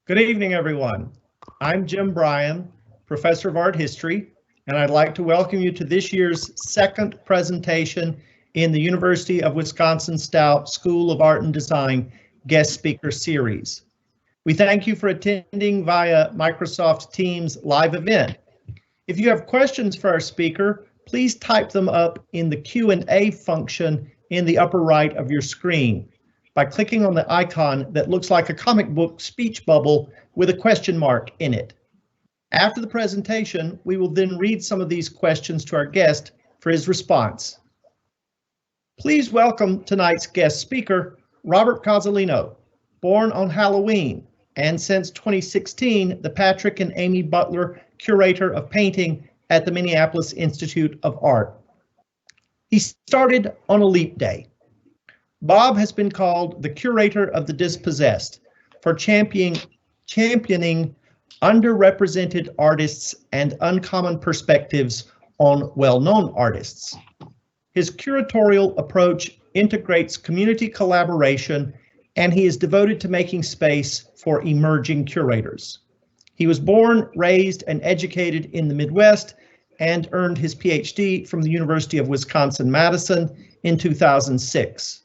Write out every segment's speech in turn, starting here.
Good evening, everyone. I'm Jim Bryan, Professor of Art History, and I'd like to welcome you to this year's second presentation in the University of Wisconsin-Stout School of Art and Design Guest Speaker Series. We thank you for attending via Microsoft Teams live event. If you have questions for our speaker, please type them up in the Q&A function in the upper right of your screen by clicking on the icon that looks like a comic book speech bubble with a question mark in it. After the presentation, we will then read some of these questions to our guest for his response. Please welcome tonight's guest speaker, Robert Cozzolino, born on Halloween, and since 2016, the Patrick and Amy Butler Curator of Painting at the Minneapolis Institute of Art. He started on a leap day. Bob has been called the curator of the dispossessed for championing underrepresented artists and uncommon perspectives on well-known artists. His curatorial approach integrates community collaboration, and he is devoted to making space for emerging curators. He was born, raised, and educated in the Midwest and earned his PhD from the University of Wisconsin-Madison in 2006.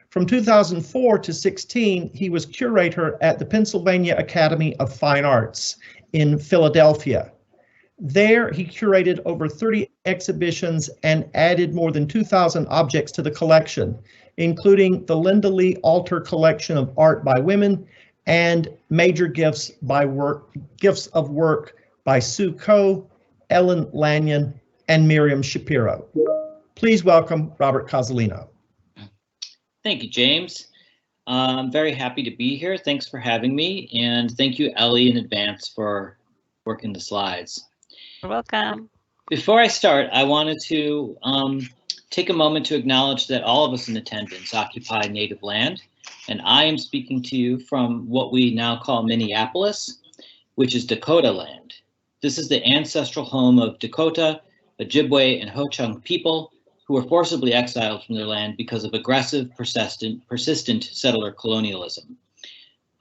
From 2004 to 16, he was curator at the Pennsylvania Academy of Fine Arts in Philadelphia. There, he curated over 30 exhibitions and added more than 2,000 objects to the collection, including the Linda Lee Alter collection of art by women and major gifts of work by Sue Coe, Ellen Lanyon, and Miriam Shapiro. Please welcome Robert Cozzolino. Thank you, James. I'm very happy to be here. Thanks for having me, and thank you, Ellie, in advance for working the slides. You're welcome. Before I start, I wanted to take a moment to acknowledge that all of us in attendance occupy native land, and I am speaking to you from what we now call Minneapolis, which is Dakota land. This is the ancestral home of Dakota, Ojibwe, and Ho-Chunk people who were forcibly exiled from their land because of aggressive, persistent settler colonialism.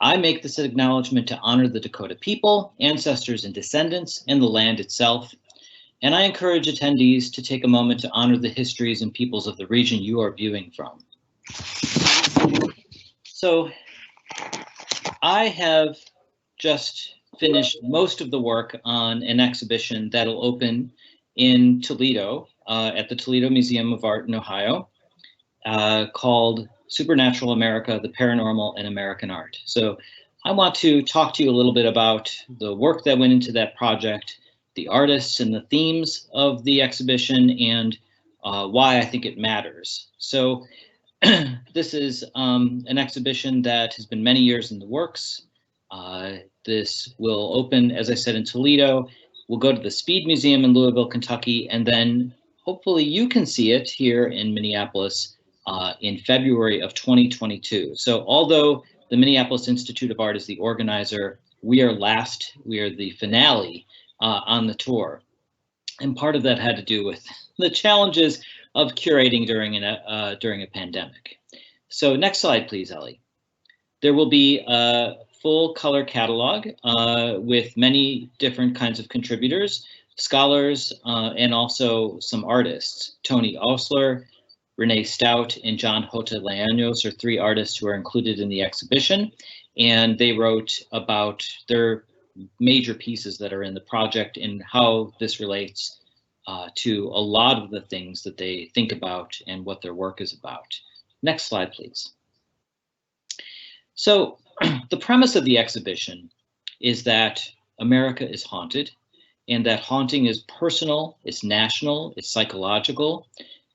I make this acknowledgement to honor the Dakota people, ancestors and descendants, and the land itself, and I encourage attendees to take a moment to honor the histories and peoples of the region you are viewing from. So, I have just finished most of the work on an exhibition that'll open in Toledo, at the Toledo Museum of Art in Ohio, called Supernatural America, the Paranormal and American Art. So I want to talk to you a little bit about the work that went into that project, the artists and the themes of the exhibition, and why I think it matters. So this is an exhibition that has been many years in the works. This will open, as I said, in Toledo. We'll go to the Speed Museum in Louisville, Kentucky, and then hopefully you can see it here in Minneapolis in February of 2022. So although the Minneapolis Institute of Art is the organizer, we are the finale on the tour. And part of that had to do with the challenges of curating during a pandemic. So next slide, please, Ellie. There will be a full color catalog with many different kinds of contributors, scholars, and also some artists. Tony Osler, Renee Stout, and John Hota-Leanos are three artists who are included in the exhibition, and they wrote about their major pieces that are in the project and how this relates to a lot of the things that they think about and what their work is about. Next slide, please. So the premise of the exhibition is that America is haunted, and that haunting is personal, it's national, it's psychological,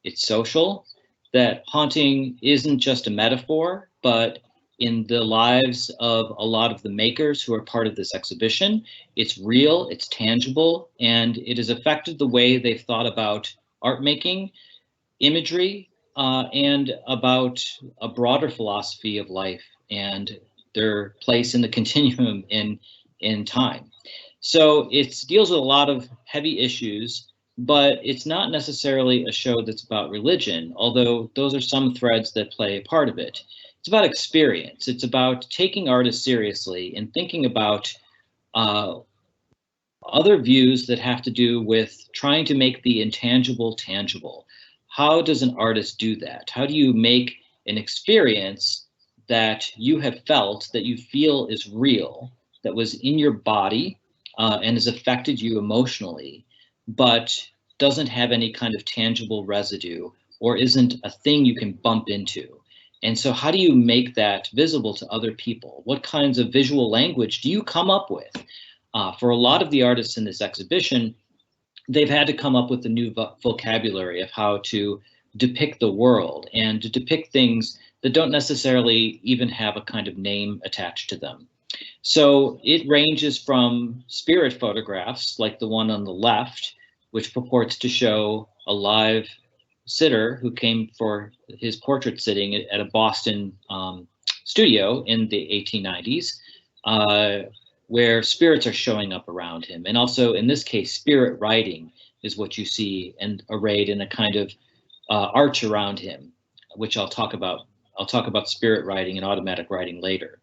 it's social, that haunting isn't just a metaphor, but in the lives of a lot of the makers who are part of this exhibition, it's real, it's tangible, and it has affected the way they've thought about art making, imagery, and about a broader philosophy of life and their place in the continuum in time. So it deals with a lot of heavy issues, but it's not necessarily a show that's about religion, although those are some threads that play a part of it. it's about experience. It's about taking artists seriously and thinking about other views that have to do with trying to make the intangible tangible. How does an artist do that? How do you make an experience that you have felt, that you feel is real, that was in your body and has affected you emotionally, but doesn't have any kind of tangible residue or isn't a thing you can bump into? And so how do you make that visible to other people? What kinds of visual language do you come up with? For a lot of the artists in this exhibition, they've had to come up with a new vocabulary of how to depict the world and to depict things that don't necessarily even have a kind of name attached to them. So it ranges from spirit photographs like the one on the left, which purports to show a live sitter who came for his portrait sitting at a Boston studio in the 1890s, where spirits are showing up around him. And also in this case, spirit writing is what you see and arrayed in a kind of arch around him, which I'll talk about. I'll talk about spirit writing and automatic writing later.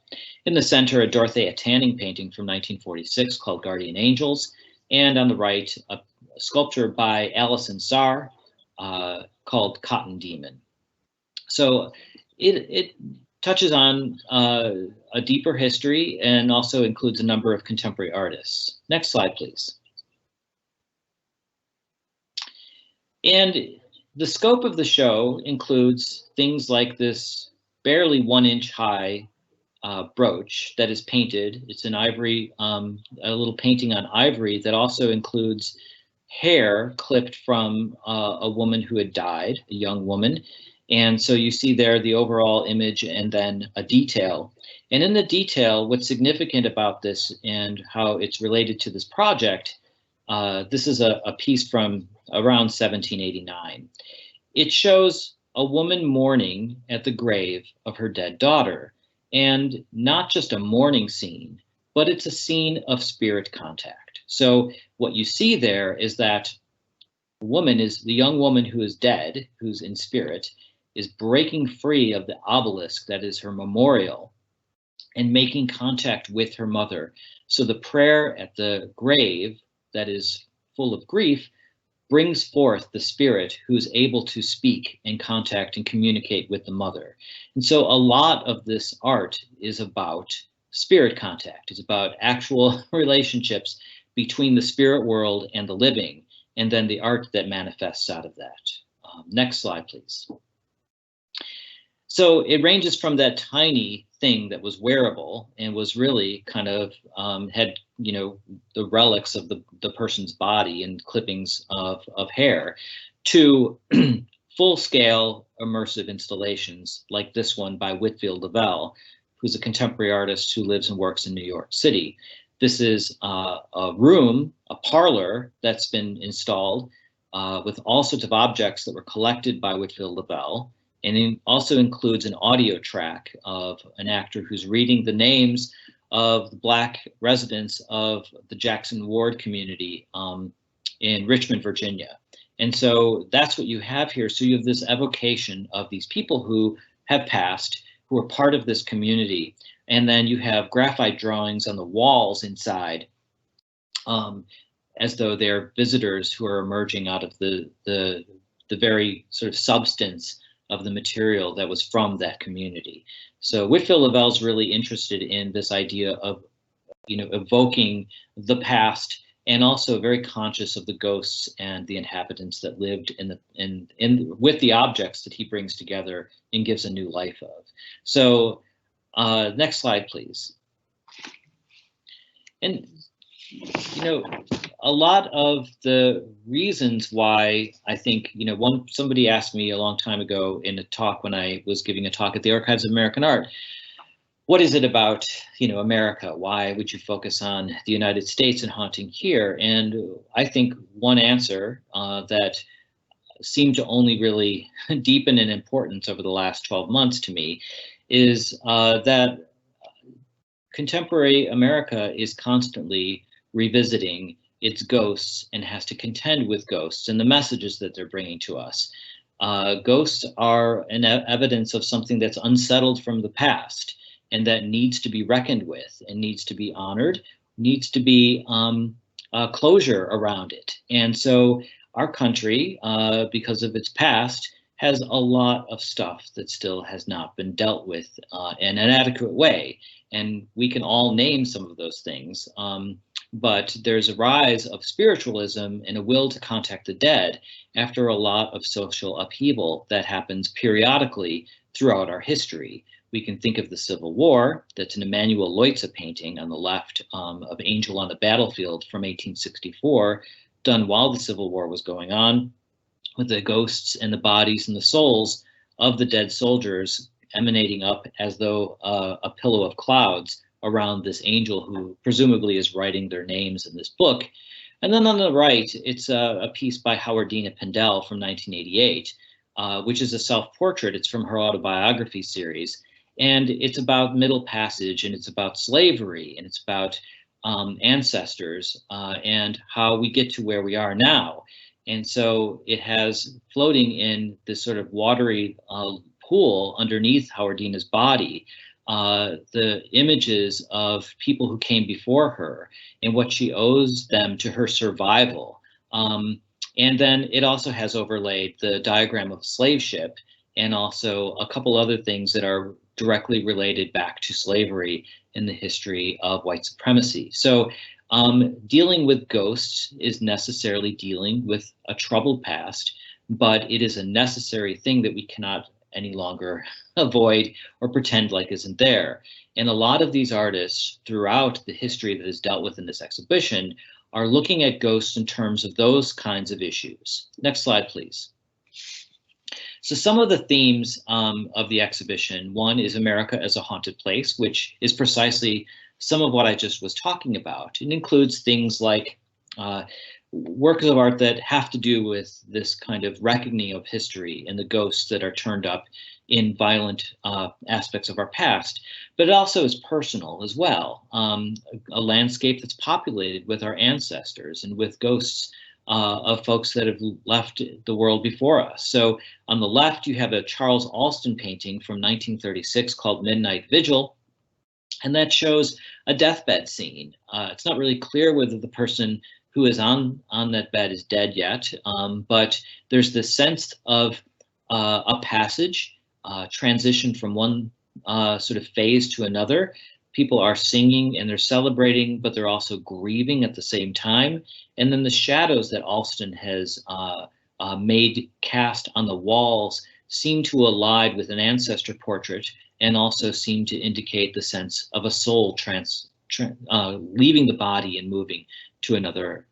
In the center, a Dorothea Tanning painting from 1946 called Guardian Angels. And on the right, a sculpture by Alison Saar called Cotton Demon. So it touches on a deeper history and also includes a number of contemporary artists. Next slide, please. And the scope of the show includes things like this barely 1 inch high brooch that is painted. It's an ivory, a little painting on ivory that also includes hair clipped from a woman who had died, a young woman. And so you see there the overall image and then a detail. And in the detail, what's significant about this and how it's related to this project, this is a piece from around 1789. It shows a woman mourning at the grave of her dead daughter, and not just a mourning scene, but it's a scene of spirit contact. So what you see there is that woman is the young woman who is dead, who's in spirit, is breaking free of the obelisk that is her memorial and making contact with her mother. So the prayer at the grave that is full of grief brings forth the spirit who's able to speak and contact and communicate with the mother. And so a lot of this art is about spirit contact. It's about actual relationships between the spirit world and the living, and then the art that manifests out of that. Next slide, please. So it ranges from that tiny thing that was wearable and was really kind of had, you know, the relics of the person's body and clippings of hair, to full-scale immersive installations like this one by Whitfield Lavelle, who's a contemporary artist who lives and works in New York City. This is a room, a parlor that's been installed with all sorts of objects that were collected by Whitfield Lavelle. And it also includes an audio track of an actor who's reading the names of the Black residents of the Jackson Ward community in Richmond, Virginia. And so that's what you have here. So you have this evocation of these people who have passed, who are part of this community. And then you have graphite drawings on the walls inside, as though they're visitors who are emerging out of the very sort of substance of the material that was from that community. So Whitfield Lavelle's really interested in this idea of, you know, evoking the past, and also very conscious of the ghosts and the inhabitants that lived with the objects that he brings together and gives a new life of. So next slide, please. And, you know, a lot of the reasons why I think, you know, somebody asked me a long time ago in a talk when I was giving a talk at the Archives of American Art, what is it about, you know, America? Why would you focus on the United States and haunting here? And I think one answer that seemed to only really deepen in importance over the last 12 months to me is that contemporary America is constantly revisiting its ghosts and has to contend with ghosts and the messages that they're bringing to us. Ghosts are an evidence of something that's unsettled from the past and that needs to be reckoned with and needs to be honored, needs to be closure around it. And so our country, because of its past, has a lot of stuff that still has not been dealt with in an adequate way. And we can all name some of those things. But there's a rise of spiritualism and a will to contact the dead after a lot of social upheaval that happens periodically throughout our history. We can think of the Civil War. That's an Emanuel Leutze painting on the left of Angel on the Battlefield from 1864, done while the Civil War was going on, with the ghosts and the bodies and the souls of the dead soldiers emanating up as though a pillow of clouds around this angel who presumably is writing their names in this book. And then on the right, it's a piece by Howardina Pendell from 1988, which is a self-portrait. It's from her autobiography series. And it's about Middle Passage, and it's about slavery, and it's about ancestors and how we get to where we are now. And so it has floating in this sort of watery pool underneath Howardina's body, the images of people who came before her and what she owes them to her survival. And then it also has overlaid the diagram of a slave ship and also a couple other things that are directly related back to slavery in the history of white supremacy. So dealing with ghosts is necessarily dealing with a troubled past, but it is a necessary thing that we cannot any longer avoid or pretend like isn't there. And a lot of these artists throughout the history that is dealt with in this exhibition are looking at ghosts in terms of those kinds of issues. Next slide, please. So some of the themes of the exhibition, one is America as a haunted place, which is precisely some of what I just was talking about. It includes things like works of art that have to do with this kind of reckoning of history and the ghosts that are turned up in violent aspects of our past, but it also is personal as well. A landscape that's populated with our ancestors and with ghosts of folks that have left the world before us. So on the left, you have a Charles Alston painting from 1936 called Midnight Vigil, and that shows a deathbed scene. It's not really clear whether the person who is on that bed is dead yet, but there's this sense of a passage, transition from one sort of phase to another. People are singing and they're celebrating, but they're also grieving at the same time. And then the shadows that Alston has made cast on the walls seem to align with an ancestor portrait and also seem to indicate the sense of a soul leaving the body and moving to another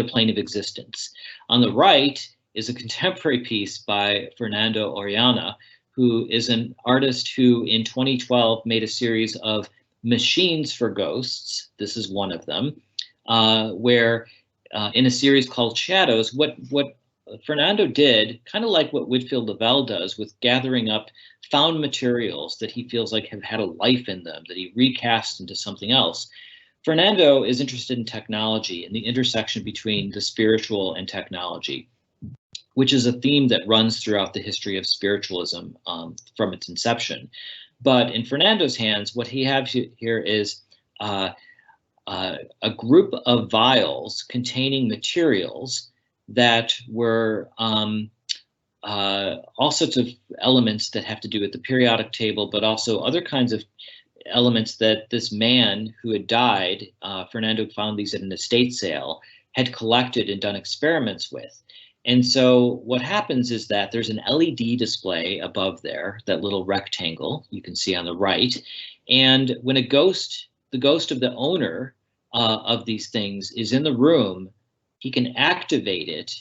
plane of existence. On the right is a contemporary piece by Fernando Orianna, who is an artist who in 2012 made a series of machines for ghosts. This is one of them, where in a series called Shadows, what Fernando did, kind of like what Whitfield Lavelle does with gathering up found materials that he feels like have had a life in them, that he recast into something else. Fernando is interested in technology and the intersection between the spiritual and technology, which is a theme that runs throughout the history of spiritualism from its inception. But in Fernando's hands, what he has here is a group of vials containing materials that were all sorts of elements that have to do with the periodic table, but also other kinds of elements that this man who had died, Fernando found these at an estate sale, had collected and done experiments with. And so what happens is that there's an LED display above there, that little rectangle you can see on the right. And when the ghost of the owner of these things is in the room, he can activate it.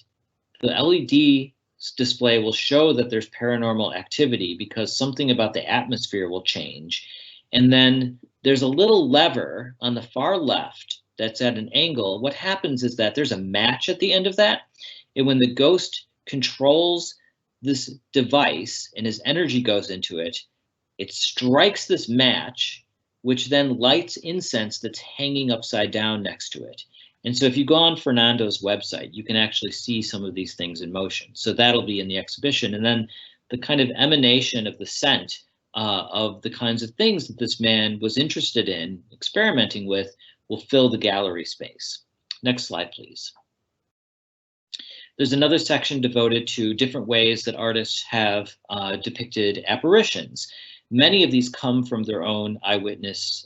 The LED display will show that there's paranormal activity because something about the atmosphere will change. And then there's a little lever on the far left that's at an angle. What happens is that there's a match at the end of that. And when the ghost controls this device and his energy goes into it, it strikes this match, which then lights incense that's hanging upside down next to it. And so if you go on Fernando's website, you can actually see some of these things in motion. So that'll be in the exhibition. And then the kind of emanation of the scent of the kinds of things that this man was interested in experimenting with will fill the gallery space. Next slide, please. There's another section devoted to different ways that artists have depicted apparitions. Many of these come from their own eyewitness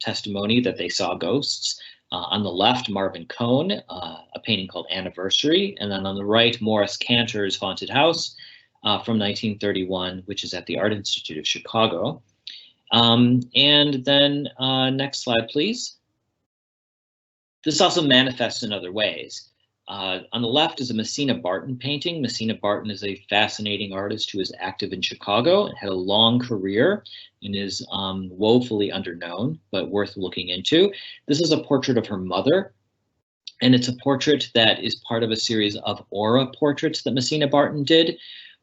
testimony that they saw ghosts. On the left, Marvin Cohn, a painting called Anniversary, and then on the right, Morris Cantor's Haunted House from 1931, which is at the Art Institute of Chicago. And then next slide, please. This also manifests in other ways. On the left is a Messina Barton painting. Messina Barton is a fascinating artist who is active in Chicago and had a long career and is woefully underknown, but worth looking into. This is a portrait of her mother, and it's a portrait that is part of a series of aura portraits that Messina Barton did,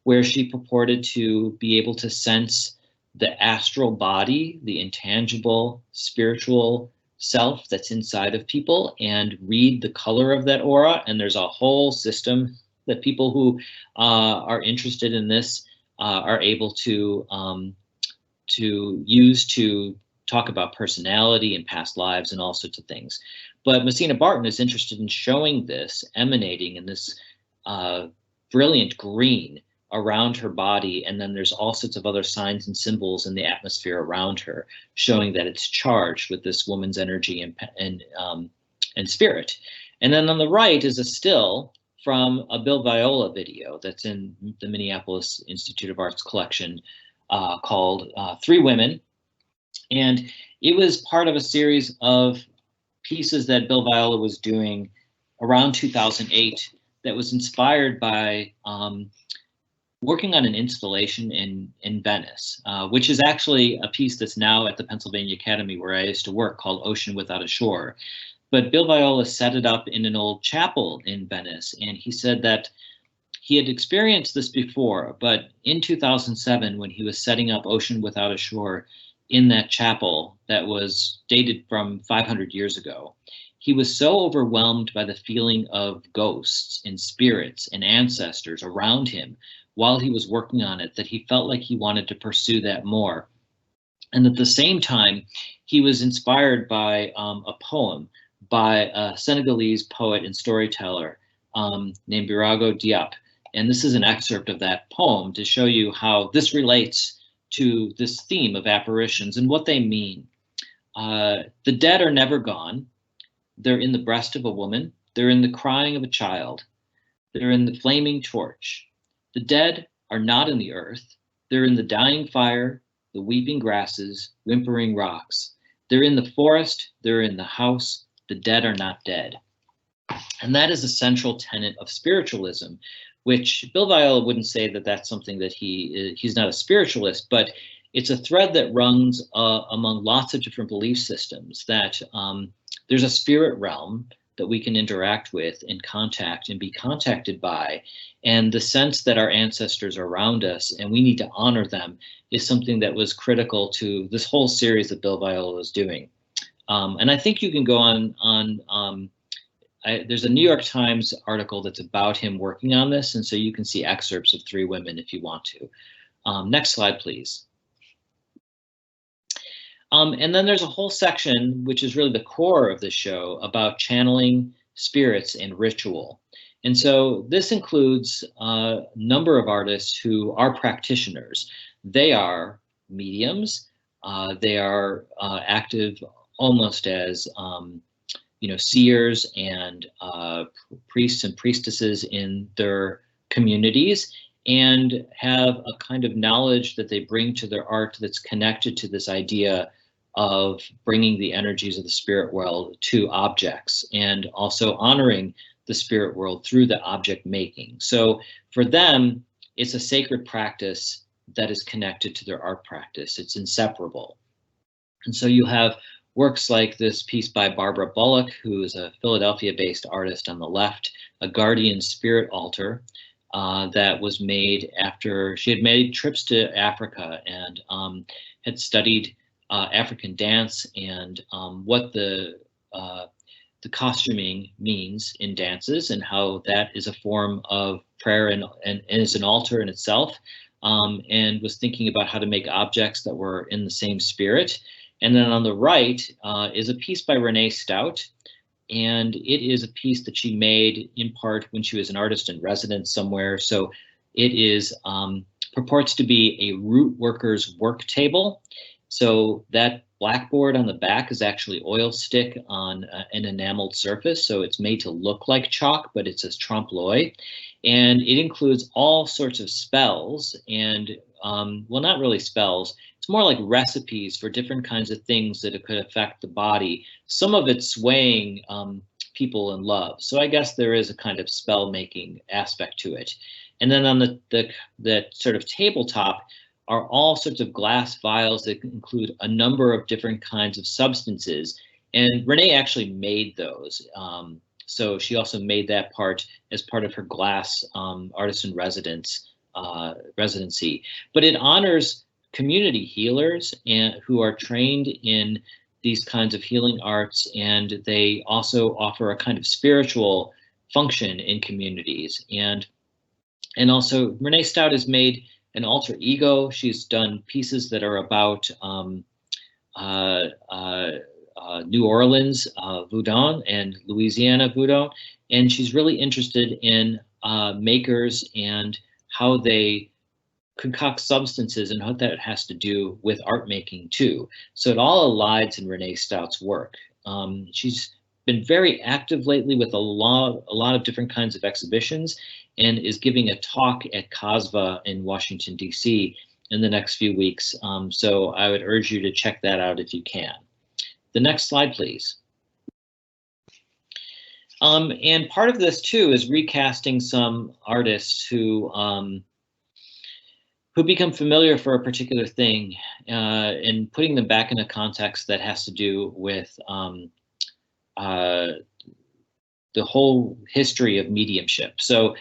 where she purported to be able to sense the astral body, the intangible spiritual self that's inside of people, and read the color of that aura. And there's a whole system that people who are interested in this are able to use to talk about personality and past lives and all sorts of things. But Messina Barton is interested in showing this emanating in this brilliant green around her body, and then there's all sorts of other signs and symbols in the atmosphere around her, showing that it's charged with this woman's energy and spirit. And then on the right is a still from a Bill Viola video that's in the Minneapolis Institute of Arts collection called Three Women. And it was part of a series of pieces that Bill Viola was doing around 2008 that was inspired by working on an installation in Venice, which is actually a piece that's now at the Pennsylvania Academy where I used to work, called Ocean Without a Shore. But Bill Viola set it up in an old chapel in Venice, and he said that he had experienced this before, but in 2007, when he was setting up Ocean Without a Shore in that chapel that was dated from 500 years ago, he was so overwhelmed by the feeling of ghosts and spirits and ancestors around him while he was working on it that he felt like he wanted to pursue that more. And at the same time, he was inspired by a poem by a Senegalese poet and storyteller named Birago Diop. And this is an excerpt of that poem to show you how this relates to this theme of apparitions and what they mean. The dead are never gone. They're in the breast of a woman. They're in the crying of a child. They're in the flaming torch. The dead are not in the earth. They're in the dying fire, the weeping grasses, whimpering rocks. They're in the forest. They're in the house. The dead are not dead. And that is a central tenet of spiritualism, which Bill Viola wouldn't say that that's something that he's not a spiritualist, but it's a thread that runs among lots of different belief systems, that there's a spirit realm that we can interact with and contact and be contacted by. And the sense that our ancestors are around us and we need to honor them is something that was critical to this whole series that Bill Viola was doing. And I think you can go on there's a New York Times article that's about him working on this. And so you can see excerpts of Three Women if you want to. Next slide, please. And then there's a whole section, which is really the core of the show, about channeling spirits and ritual. And so this includes a number of artists who are practitioners. They are mediums. They are active almost as seers and priests and priestesses in their communities, and have a kind of knowledge that they bring to their art that's connected to this idea of bringing the energies of the spirit world to objects, and also honoring the spirit world through the object making. So for them, it's a sacred practice that is connected to their art practice. It's inseparable. And so you have works like this piece by Barbara Bullock, who is a Philadelphia-based artist on the left, a guardian spirit altar that was made after she had made trips to Africa and had studied African dance and what the the costuming means in dances and how that is a form of prayer and is an altar in itself, and was thinking about how to make objects that were in the same spirit. And then on the right is a piece by Renee Stout, and it is a piece that she made in part when she was an artist in residence somewhere. So it is purports to be a root worker's work table. So that blackboard on the back is actually oil stick on an enameled surface. So it's made to look like chalk, but it's a trompe l'oeil. And it includes all sorts of spells and, well, not really spells. It's more like recipes for different kinds of things that it could affect the body. Some of it swaying people in love. So I guess there is a kind of spell making aspect to it. And then on the sort of tabletop are all sorts of glass vials that include a number of different kinds of substances. And Renee actually made those. So she also made that part as part of her glass artisan residency. But it honors community healers and who are trained in these kinds of healing arts, and they also offer a kind of spiritual function in communities. And also Renee Stout has made an alter ego. She's done pieces that are about New Orleans Voodoo and Louisiana Voodoo, and she's really interested in makers and how they concoct substances and what that has to do with art making too. So it all aligns in Renee Stout's work. She's been very active lately with a lot of different kinds of exhibitions, and is giving a talk at COSVA in Washington, D.C. in the next few weeks. So I would urge you to check that out if you can. The next slide, please. And part of this too is recasting some artists who become familiar for a particular thing and putting them back in a context that has to do with the whole history of mediumship. So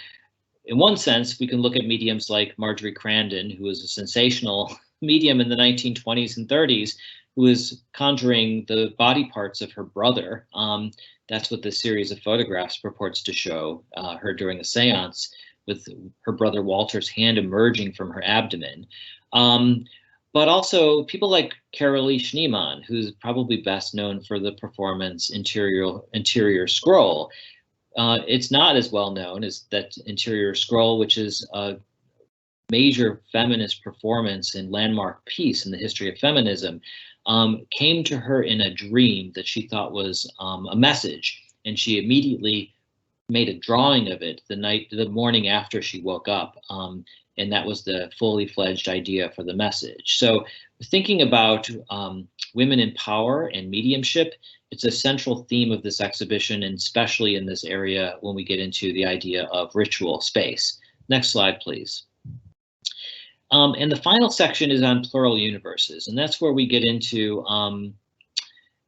in one sense, we can look at mediums like Marjorie Crandon, who was a sensational medium in the 1920s and 30s, who was conjuring the body parts of her brother. That's what this series of photographs purports to show her during a seance, with her brother Walter's hand emerging from her abdomen. But also people like Carolee Schneemann, who's probably best known for the performance Interior Scroll. It's not as well known as that Interior Scroll, which is a major feminist performance and landmark piece in the history of feminism, came to her in a dream that she thought was a message, and she immediately made a drawing of it the morning after she woke up, and that was the fully fledged idea for the message. So thinking about women in power and mediumship, it's a central theme of this exhibition, and especially in this area when we get into the idea of ritual space. Next slide, please. And the final section is on plural universes, and that's where we get into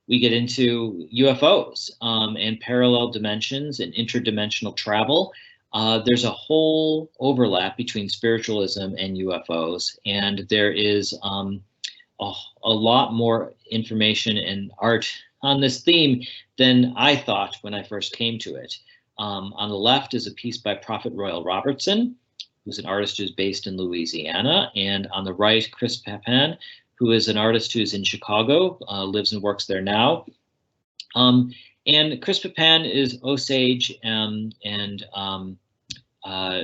UFOs and parallel dimensions and interdimensional travel. There's a whole overlap between spiritualism and UFOs, and there is a lot more information and art on this theme than I thought when I first came to it. On the left is a piece by Prophet Royal Robertson, who's an artist who's based in Louisiana, and on the right, Chris Papin, who is an artist who's in Chicago, lives and works there now. And Chris Papin is Osage and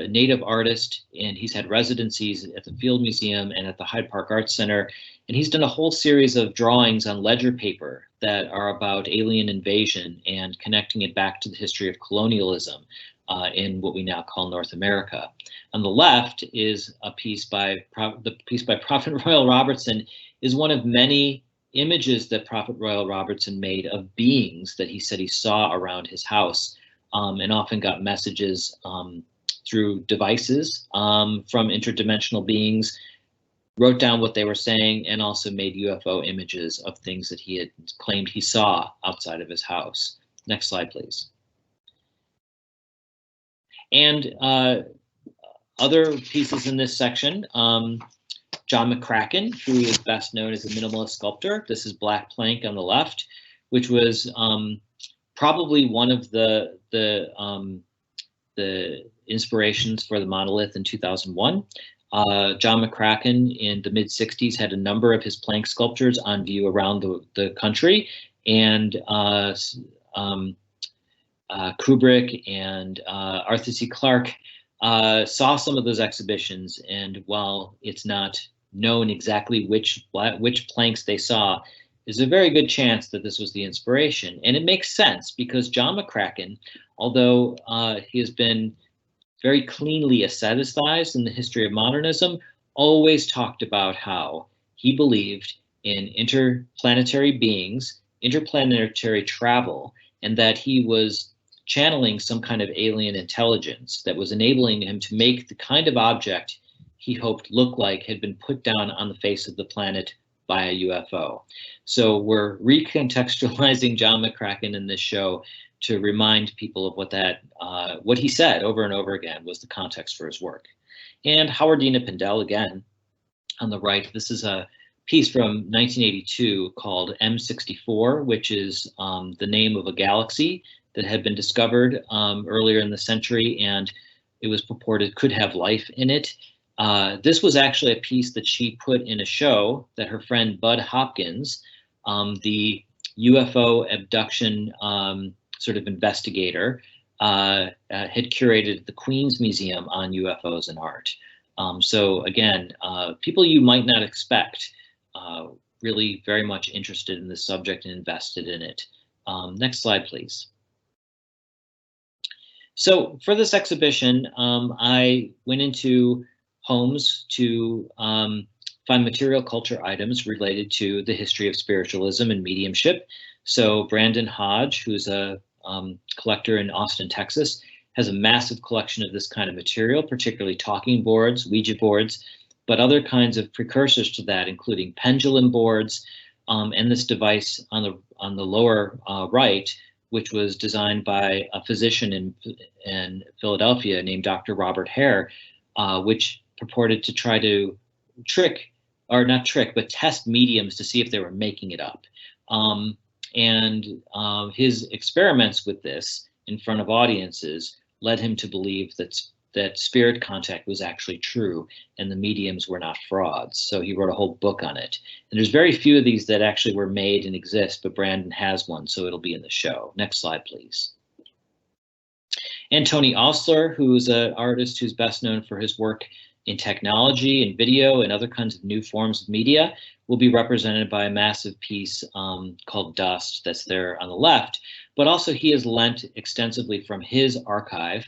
native artist, and he's had residencies at the Field Museum and at the Hyde Park Arts Center, and he's done a whole series of drawings on ledger paper that are about alien invasion and connecting it back to the history of colonialism in what we now call North America. On the left is a piece by Prophet Royal Robertson, is one of many images that Prophet Royal Robertson made of beings that he said he saw around his house, and often got messages through devices from interdimensional beings, wrote down what they were saying, and also made UFO images of things that he had claimed he saw outside of his house. Next slide, please. And other pieces in this section, John Mccracken, who is best known as a minimalist sculptor. This is Black Plank on the left, which was probably one of the inspirations for the monolith in 2001. John Mccracken in the mid-60s had a number of his plank sculptures on view around the country, and Kubrick and Arthur C. Clarke saw some of those exhibitions, and while it's not known exactly which planks they saw, there's a very good chance that this was the inspiration. And it makes sense because John Mccracken, although he has been very cleanly aestheticized in the history of modernism, always talked about how he believed in interplanetary beings, interplanetary travel, and that he was channeling some kind of alien intelligence that was enabling him to make the kind of object he hoped looked like had been put down on the face of the planet by a UFO. So we're recontextualizing John Mccracken in this show to remind people of what he said over and over again was the context for his work. And Howardina Pindell, again, on the right, this is a piece from 1982 called M64, which is the name of a galaxy that had been discovered earlier in the century, and it was purported could have life in it. This was actually a piece that she put in a show that her friend Bud Hopkins, the UFO abduction sort of investigator, had curated at the Queen's Museum on UFOs and art. So again, people you might not expect really very much interested in this subject and invested in it. Next slide, please. So for this exhibition, I went into homes to find material culture items related to the history of spiritualism and mediumship. So Brandon Hodge, who's a collector in Austin, Texas, has a massive collection of this kind of material, particularly talking boards, Ouija boards, but other kinds of precursors to that, including pendulum boards, and this device on the lower right, which was designed by a physician in Philadelphia named Dr. Robert Hare, which purported to try to test mediums to see if they were making it up. His experiments with this in front of audiences led him to believe that spirit contact was actually true and the mediums were not frauds. So he wrote a whole book on it. And there's very few of these that actually were made and exist, but Brandon has one, so it'll be in the show. Next slide, please. And Tony Osler, who's an artist who's best known for his work in technology and video and other kinds of new forms of media, will be represented by a massive piece called Dust that's there on the left. But also he has lent extensively from his archive.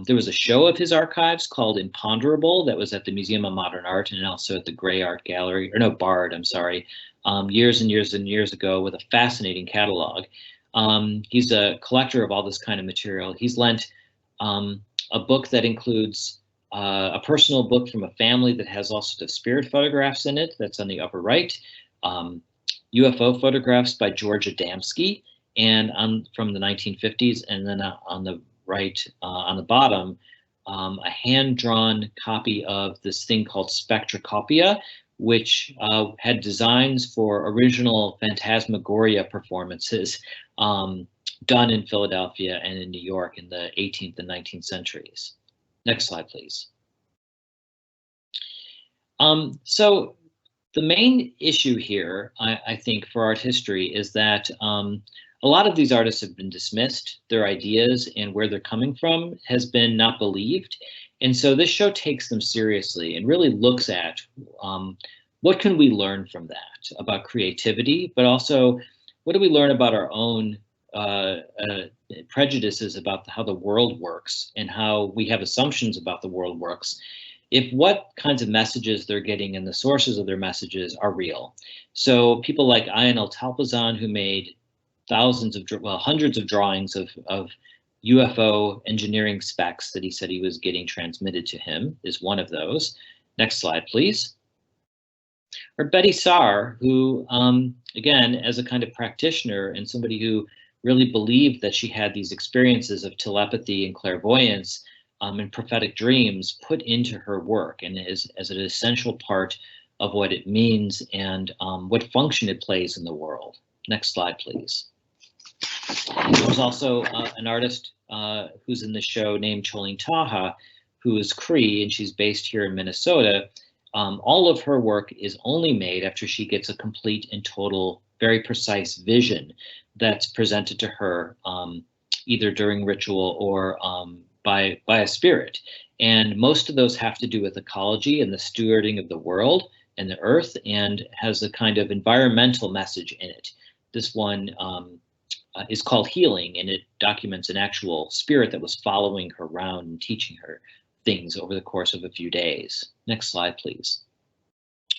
There was a show of his archives called Imponderable that was at the Museum of Modern Art and also at the Gray Art Gallery, or no, Bard, I'm sorry, years and years and years ago with a fascinating catalog. He's a collector of all this kind of material. He's lent a book that includes a personal book from a family that has all sorts of spirit photographs in it. That's on the upper right. UFO photographs by George Adamski and from the 1950s. And then on the right, on the bottom, a hand-drawn copy of this thing called Spectrocopia, which had designs for original Phantasmagoria performances done in Philadelphia and in New York in the 18th and 19th centuries. Next slide, please. So the main issue here, I think, for art history is that a lot of these artists have been dismissed. Their ideas and where they're coming from has been not believed. And so this show takes them seriously and really looks at what can we learn from that about creativity, but also what do we learn about our own prejudices about how the world works and how we have assumptions about the world works, if what kinds of messages they're getting and the sources of their messages are real. So people like Ionel Talpazan, who made hundreds of drawings of UFO engineering specs that he said he was getting transmitted to him, is one of those. Next slide, please. Or Betty Saar, who, again, as a kind of practitioner and somebody who really believed that she had these experiences of telepathy and clairvoyance and prophetic dreams put into her work and as an essential part of what it means and what function it plays in the world. Next slide, please. There's also an artist who's in the show named Cholene Taha, who is Cree, and she's based here in Minnesota. All of her work is only made after she gets a complete and total, very precise vision that's presented to her either during ritual or by a spirit. And most of those have to do with ecology and the stewarding of the world and the earth, and has a kind of environmental message in it. This one is called Healing, and it documents an actual spirit that was following her around and teaching her things over the course of a few days. Next slide, please.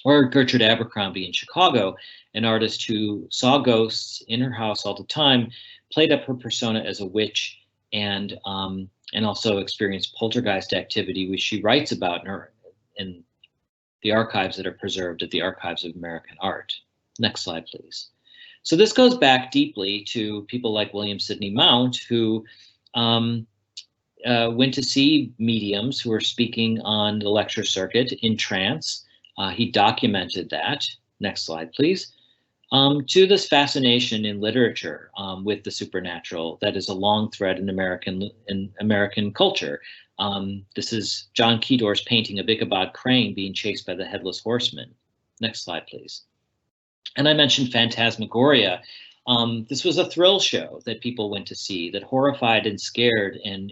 Or Gertrude Abercrombie in Chicago, an artist who saw ghosts in her house all the time, played up her persona as a witch, and also experienced poltergeist activity, which she writes about in the archives that are preserved at the Archives of American Art. Next slide, please. So this goes back deeply to people like William Sidney Mount, who went to see mediums who were speaking on the lecture circuit in trance. He documented that. Next slide, please. To this fascination in literature with the supernatural that is a long thread in American culture. This is John Kedor's painting of Ichabod Crane being chased by the headless horseman. Next slide, please. And I mentioned Phantasmagoria. This was a thrill show that people went to see that horrified and scared and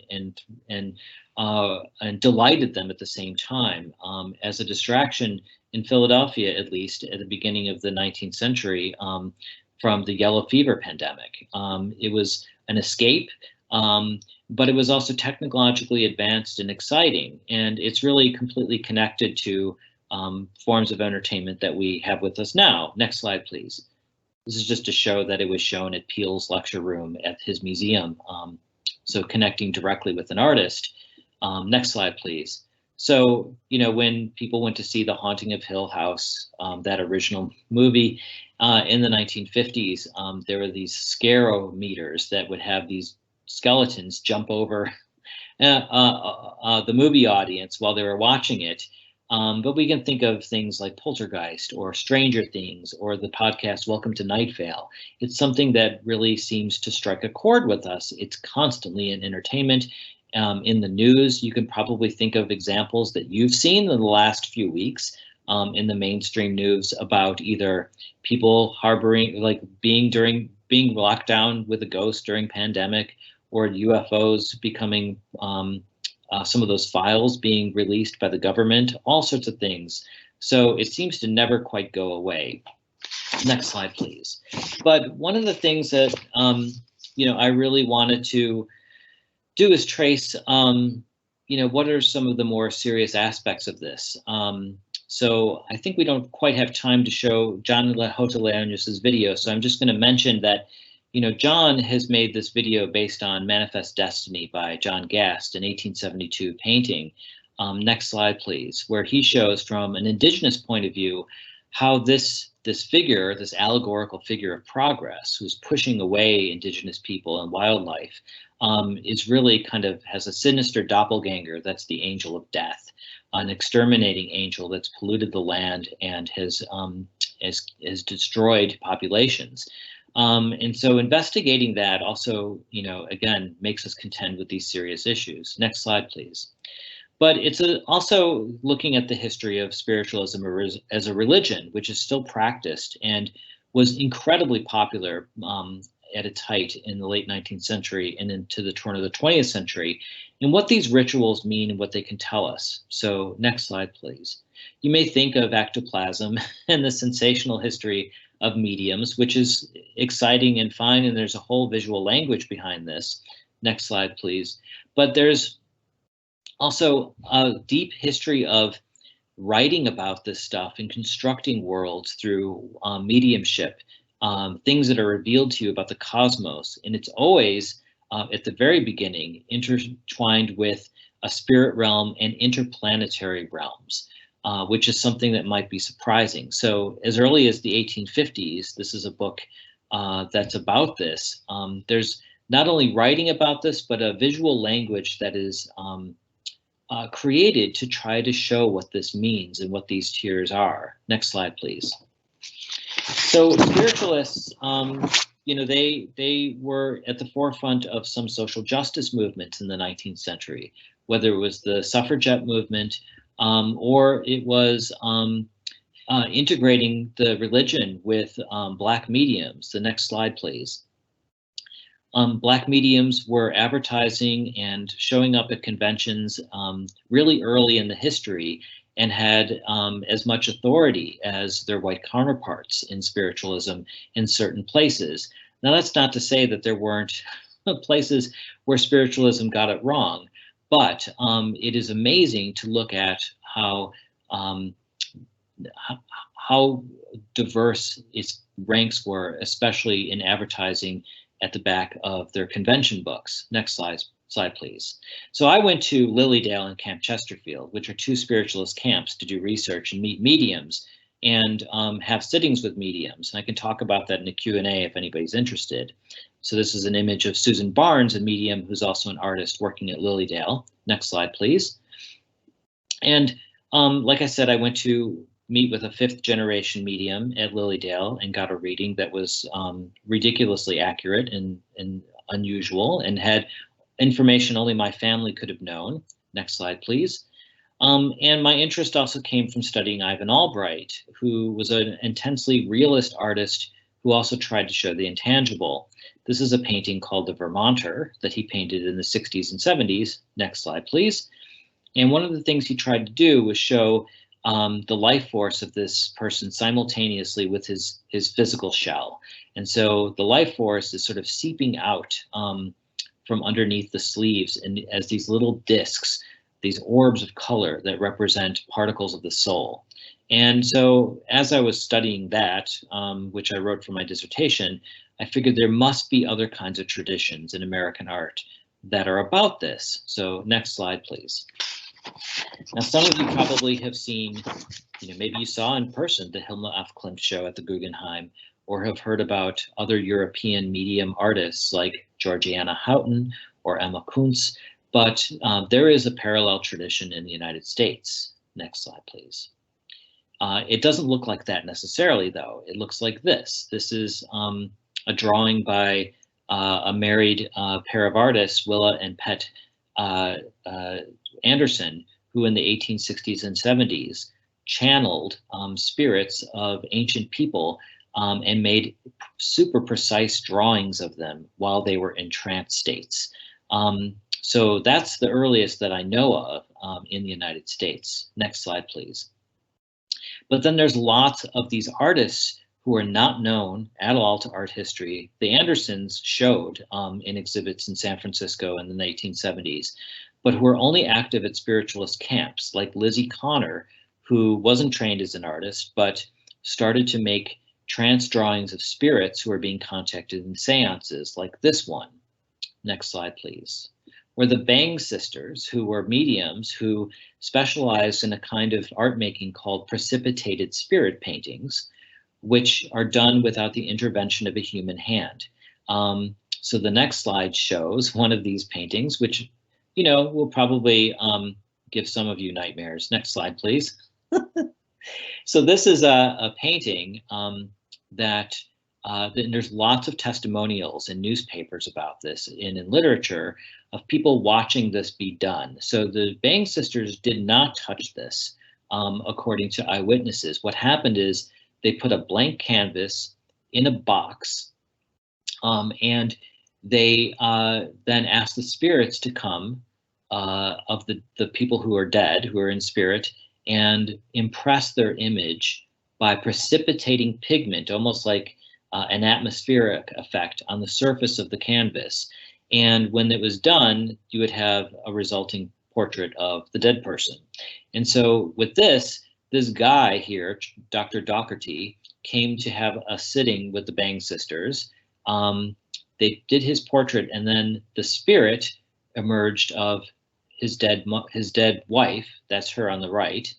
delighted them at the same time. As a distraction in Philadelphia, at least at the beginning of the 19th century, from the yellow fever pandemic. It was an escape, but it was also technologically advanced and exciting. And it's really completely connected to forms of entertainment that we have with us now. Next slide, please. This is just to show that it was shown at Peale's lecture room at his museum. So connecting directly with an artist. Next slide, please. So, you know, when people went to see The Haunting of Hill House, that original movie in the 1950s, there were these scarometers that would have these skeletons jump over the movie audience while they were watching it. But we can think of things like Poltergeist or Stranger Things or the podcast Welcome to Night Vale. It's something that really seems to strike a chord with us. It's constantly in entertainment. In the news, you can probably think of examples that you've seen in the last few weeks in the mainstream news about either people harboring, like being locked down with a ghost during pandemic, or UFOs becoming some of those files being released by the government, all sorts of things. So it seems to never quite go away. Next slide, please. But one of the things that you know, I really wanted to do is trace, you know, what are some of the more serious aspects of this? So I think we don't quite have time to show John Hoteleanos' video, so I'm just going to mention that, you know, John has made this video based on Manifest Destiny by John Gast, an 1872 painting. Next slide, please, where he shows from an indigenous point of view how this figure, this allegorical figure of progress, who's pushing away indigenous people and wildlife, is really kind of has a sinister doppelganger. That's the angel of death, an exterminating angel that's polluted the land and has destroyed populations. And so investigating that also, you know, again, makes us contend with these serious issues. Next slide, please. But it's also looking at the history of spiritualism as a religion, which is still practiced and was incredibly popular at its height in the late 19th century and into the turn of the 20th century, and what these rituals mean and what they can tell us. So next slide, please. You may think of ectoplasm and the sensational history of mediums, which is exciting and fine, and there's a whole visual language behind this. Next slide, please. But there's also a deep history of writing about this stuff and constructing worlds through mediumship, things that are revealed to you about the cosmos. And it's always, at the very beginning, intertwined with a spirit realm and interplanetary realms, which is something that might be surprising. So as early as the 1850s, this is a book that's about this. There's not only writing about this, but a visual language that is created to try to show what this means and what these tiers are. Next slide, please. So spiritualists you know, they were at the forefront of some social justice movements in the 19th century, whether it was the suffragette movement or it was integrating the religion with Black mediums. The next slide, please. Black mediums were advertising and showing up at conventions really early in the history and had as much authority as their white counterparts in spiritualism in certain places. Now, that's not to say that there weren't places where spiritualism got it wrong, but it is amazing to look at how diverse its ranks were, especially in advertising at the back of their convention books. Next slide, please. So I went to Lilydale and Camp Chesterfield, which are two spiritualist camps, to do research and meet mediums and have sittings with mediums. And I can talk about that in a Q&A if anybody's interested. So this is an image of Susan Barnes, a medium who's also an artist working at Lilydale. Next slide, please. And like I said, I went to meet with a 5th generation medium at Lilydale and got a reading that was ridiculously accurate and unusual and had information only my family could have known. Next slide, please. And my interest also came from studying Ivan Albright, who was an intensely realist artist who also tried to show the intangible. This is a painting called The Vermonter that he painted in the 60s and 70s. Next slide, please. And one of the things he tried to do was show the life force of this person simultaneously with his physical shell. And so the life force is sort of seeping out from underneath the sleeves and as these little discs, these orbs of color that represent particles of the soul. And so as I was studying that, which I wrote for my dissertation, I figured there must be other kinds of traditions in American art that are about this. So next slide, please. Now, some of you probably have seen, maybe you saw in person the Hilma af Klint show at the Guggenheim, or have heard about other European medium artists like Georgiana Houghton or Emma Kuntz, but there is a parallel tradition in the United States. Next slide, please. It doesn't look like that necessarily, though. It looks like this. This is a drawing by a married pair of artists, Willa and Pet Anderson, who in the 1860s and 70s channeled spirits of ancient people and made super precise drawings of them while they were in trance states. So that's the earliest that I know of in the United States. Next slide, please. But then there's lots of these artists who are not known at all to art history. The Andersons showed in exhibits in San Francisco in the 1970s, but who are only active at spiritualist camps, like Lizzie Connor, who wasn't trained as an artist, but started to make trance drawings of spirits who are being contacted in seances, like this one. Next slide, please. Or the Bang sisters, who were mediums who specialized in a kind of art making called precipitated spirit paintings, which are done without the intervention of a human hand. So the next slide shows one of these paintings, which will probably give some of you nightmares. Next slide, please. So this is a painting that there's lots of testimonials in newspapers about this and in literature of people watching this be done. So the Bang sisters did not touch this, according to eyewitnesses. What happened is they put a blank canvas in a box, and they then asked the spirits to come of the people who are dead, who are in spirit, and impress their image by precipitating pigment, almost like an atmospheric effect on the surface of the canvas. And when it was done, you would have a resulting portrait of the dead person. And so with this guy here, Dr. Doherty, came to have a sitting with the Bang sisters. They did his portrait, and then the spirit emerged of his dead wife. That's her on the right.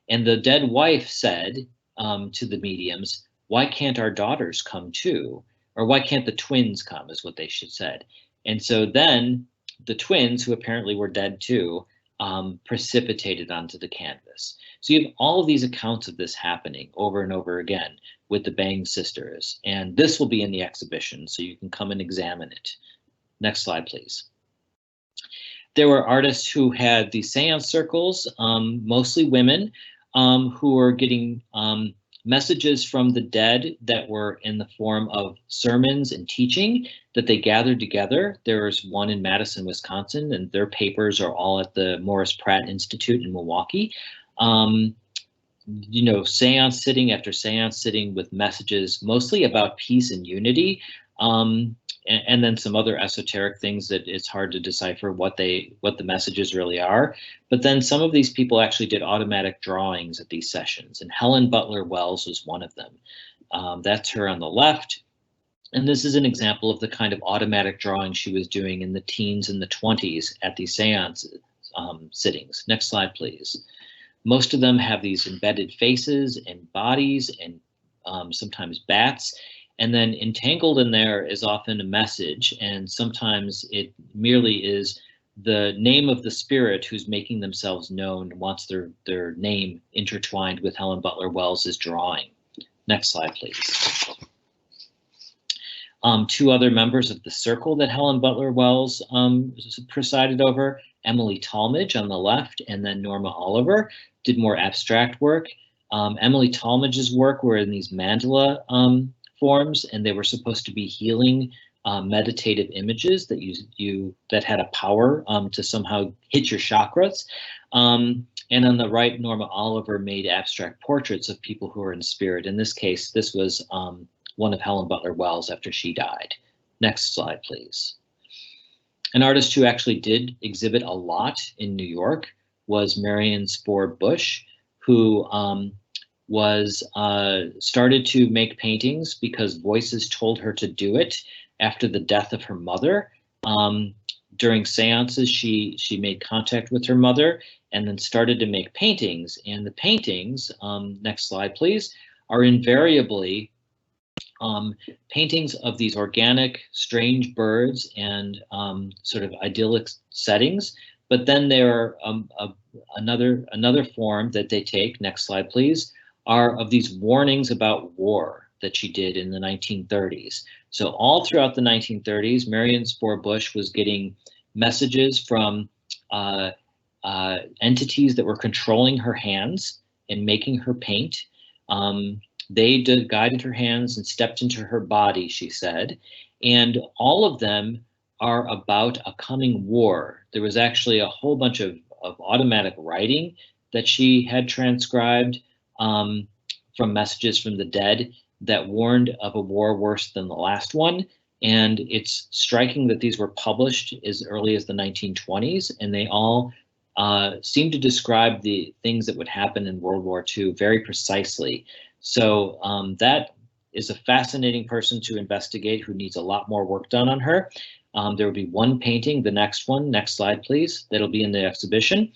And the dead wife said to the mediums, "Why can't our daughters come too? Or why can't the twins come," is what they should said. And so then the twins, who apparently were dead too, precipitated onto the canvas. So you have all of these accounts of this happening over and over again. with the Bang sisters. And this will be in the exhibition, so you can come and examine it. Next slide, please. There were artists who had these seance circles, mostly women, who were getting messages from the dead that were in the form of sermons and teaching that they gathered together. There's one in Madison, Wisconsin, and their papers are all at the Morris Pratt Institute in Milwaukee. You know, seance sitting after seance sitting with messages mostly about peace and unity, and then some other esoteric things that it's hard to decipher what the messages really are. But then some of these people actually did automatic drawings at these sessions, and Helen Butler Wells was one of them. That's her on the left. And this is an example of the kind of automatic drawing she was doing in the teens and the 20s at these seance sittings. Next slide, please. Most of them have these embedded faces and bodies and sometimes bats. And then entangled in there is often a message, and sometimes it merely is the name of the spirit who's making themselves known, wants their name intertwined with Helen Butler Wells's drawing. Next slide, please. Two other members of the circle that Helen Butler Wells presided over, Emily Talmadge on the left, and then Norma Oliver, did more abstract work. Emily Talmadge's work were in these mandala forms, and they were supposed to be healing meditative images that had a power to somehow hit your chakras. And on the right, Norma Oliver made abstract portraits of people who were in spirit. In this case, this was one of Helen Butler Wells after she died. Next slide, please. An artist who actually did exhibit a lot in New York was Marion Spohr Bush, who started to make paintings because voices told her to do it after the death of her mother. During seances, she made contact with her mother and then started to make paintings. And the paintings, next slide please, are invariably paintings of these organic, strange birds and sort of idyllic settings. But then there are another form that they take, next slide please, are of these warnings about war that she did in the 1930s. So all throughout the 1930s, Marion Spohr Bush was getting messages from entities that were controlling her hands and making her paint. They guided her hands and stepped into her body, she said, and all of them are about a coming war. There was actually a whole bunch of automatic writing that she had transcribed from messages from the dead that warned of a war worse than the last one. And it's striking that these were published as early as the 1920s, and they all seem to describe the things that would happen in World War II very precisely. So that is a fascinating person to investigate who needs a lot more work done on her. There will be one painting, the next one, next slide please, that'll be in the exhibition.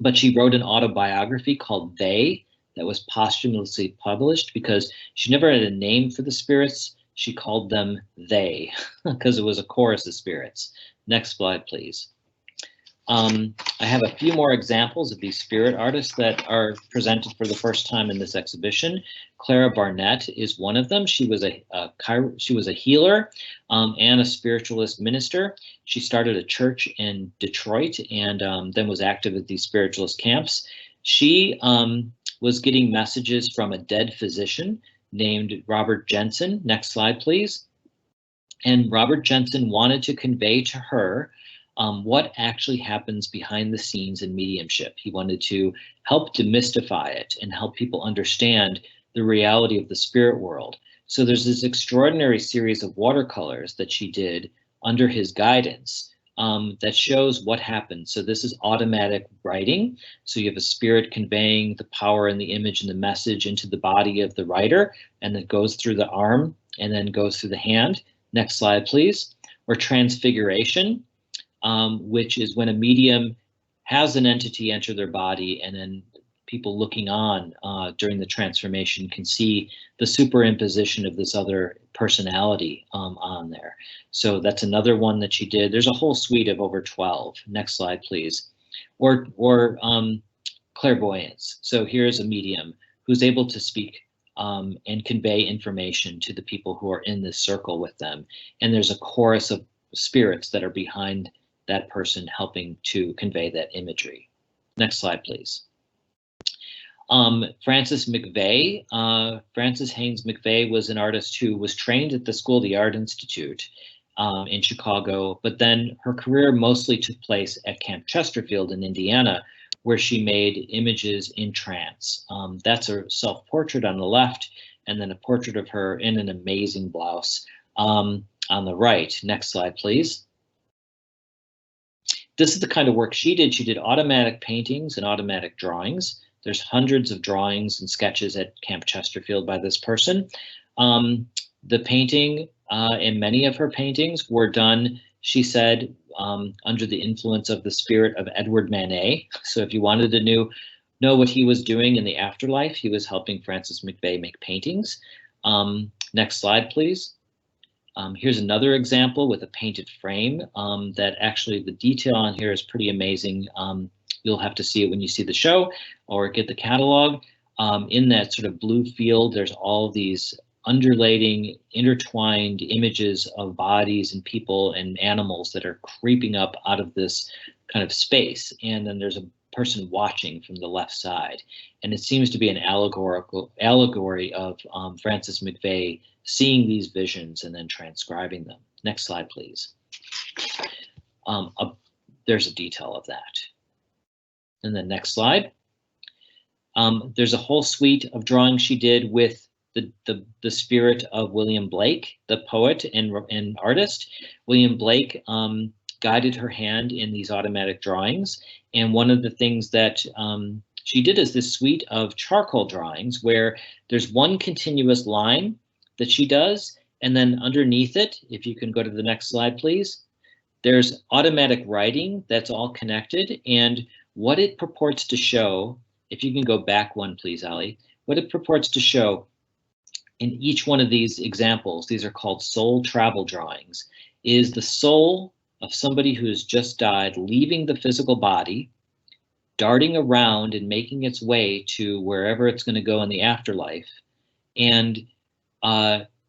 But she wrote an autobiography called They that was posthumously published because she never had a name for the spirits. She called them They because it was a chorus of spirits. Next slide please. I have a few more examples of these spirit artists that are presented for the first time in this exhibition. Clara Barnett is one of them. She was a healer and a spiritualist minister. She started a church in Detroit and then was active at these spiritualist camps. She was getting messages from a dead physician named Robert Jensen. Next slide, please. And Robert Jensen wanted to convey to her what actually happens behind the scenes in mediumship. He wanted to help demystify it and help people understand the reality of the spirit world. So there's this extraordinary series of watercolors that she did under his guidance that shows what happens. So this is automatic writing. So you have a spirit conveying the power and the image and the message into the body of the writer, and that goes through the arm and then goes through the hand. Next slide, please. Or transfiguration, which is when a medium has an entity enter their body, and then people looking on during the transformation can see the superimposition of this other personality on there. So that's another one that she did. There's a whole suite of over 12. Next slide, please. Or clairvoyance. So here's a medium who's able to speak and convey information to the people who are in this circle with them. And there's a chorus of spirits that are behind that person helping to convey that imagery. Next slide, please. Frances McVey. Frances Haynes McVey was an artist who was trained at the School of the Art Institute in Chicago, but then her career mostly took place at Camp Chesterfield in Indiana, where she made images in trance. That's a self-portrait on the left, and then a portrait of her in an amazing blouse on the right. Next slide, please. This is the kind of work she did. She did automatic paintings and automatic drawings. There's hundreds of drawings and sketches at Camp Chesterfield by this person. The painting and many of her paintings were done, she said, under the influence of the spirit of Edward Manet. So if you wanted to know what he was doing in the afterlife, he was helping Frances McVey make paintings. Next slide, please. Here's another example with a painted frame that actually the detail on here is pretty amazing. You'll have to see it when you see the show or get the catalog. In that sort of blue field, there's all these undulating, intertwined images of bodies and people and animals that are creeping up out of this kind of space. And then there's a person watching from the left side. And it seems to be an allegory of Frances McVey seeing these visions and then transcribing them. Next slide, please. There's a detail of that. And then next slide. There's a whole suite of drawings she did with the spirit of William Blake, the poet and artist. William Blake guided her hand in these automatic drawings. And one of the things that she did is this suite of charcoal drawings where there's one continuous line that she does, and then underneath it, if you can go to the next slide, please, there's automatic writing that's all connected. And what it purports to show, if you can go back one, please, Ali, what it purports to show in each one of these examples, these are called soul travel drawings, is the soul of somebody who has just died leaving the physical body, darting around and making its way to wherever it's going to go in the afterlife. And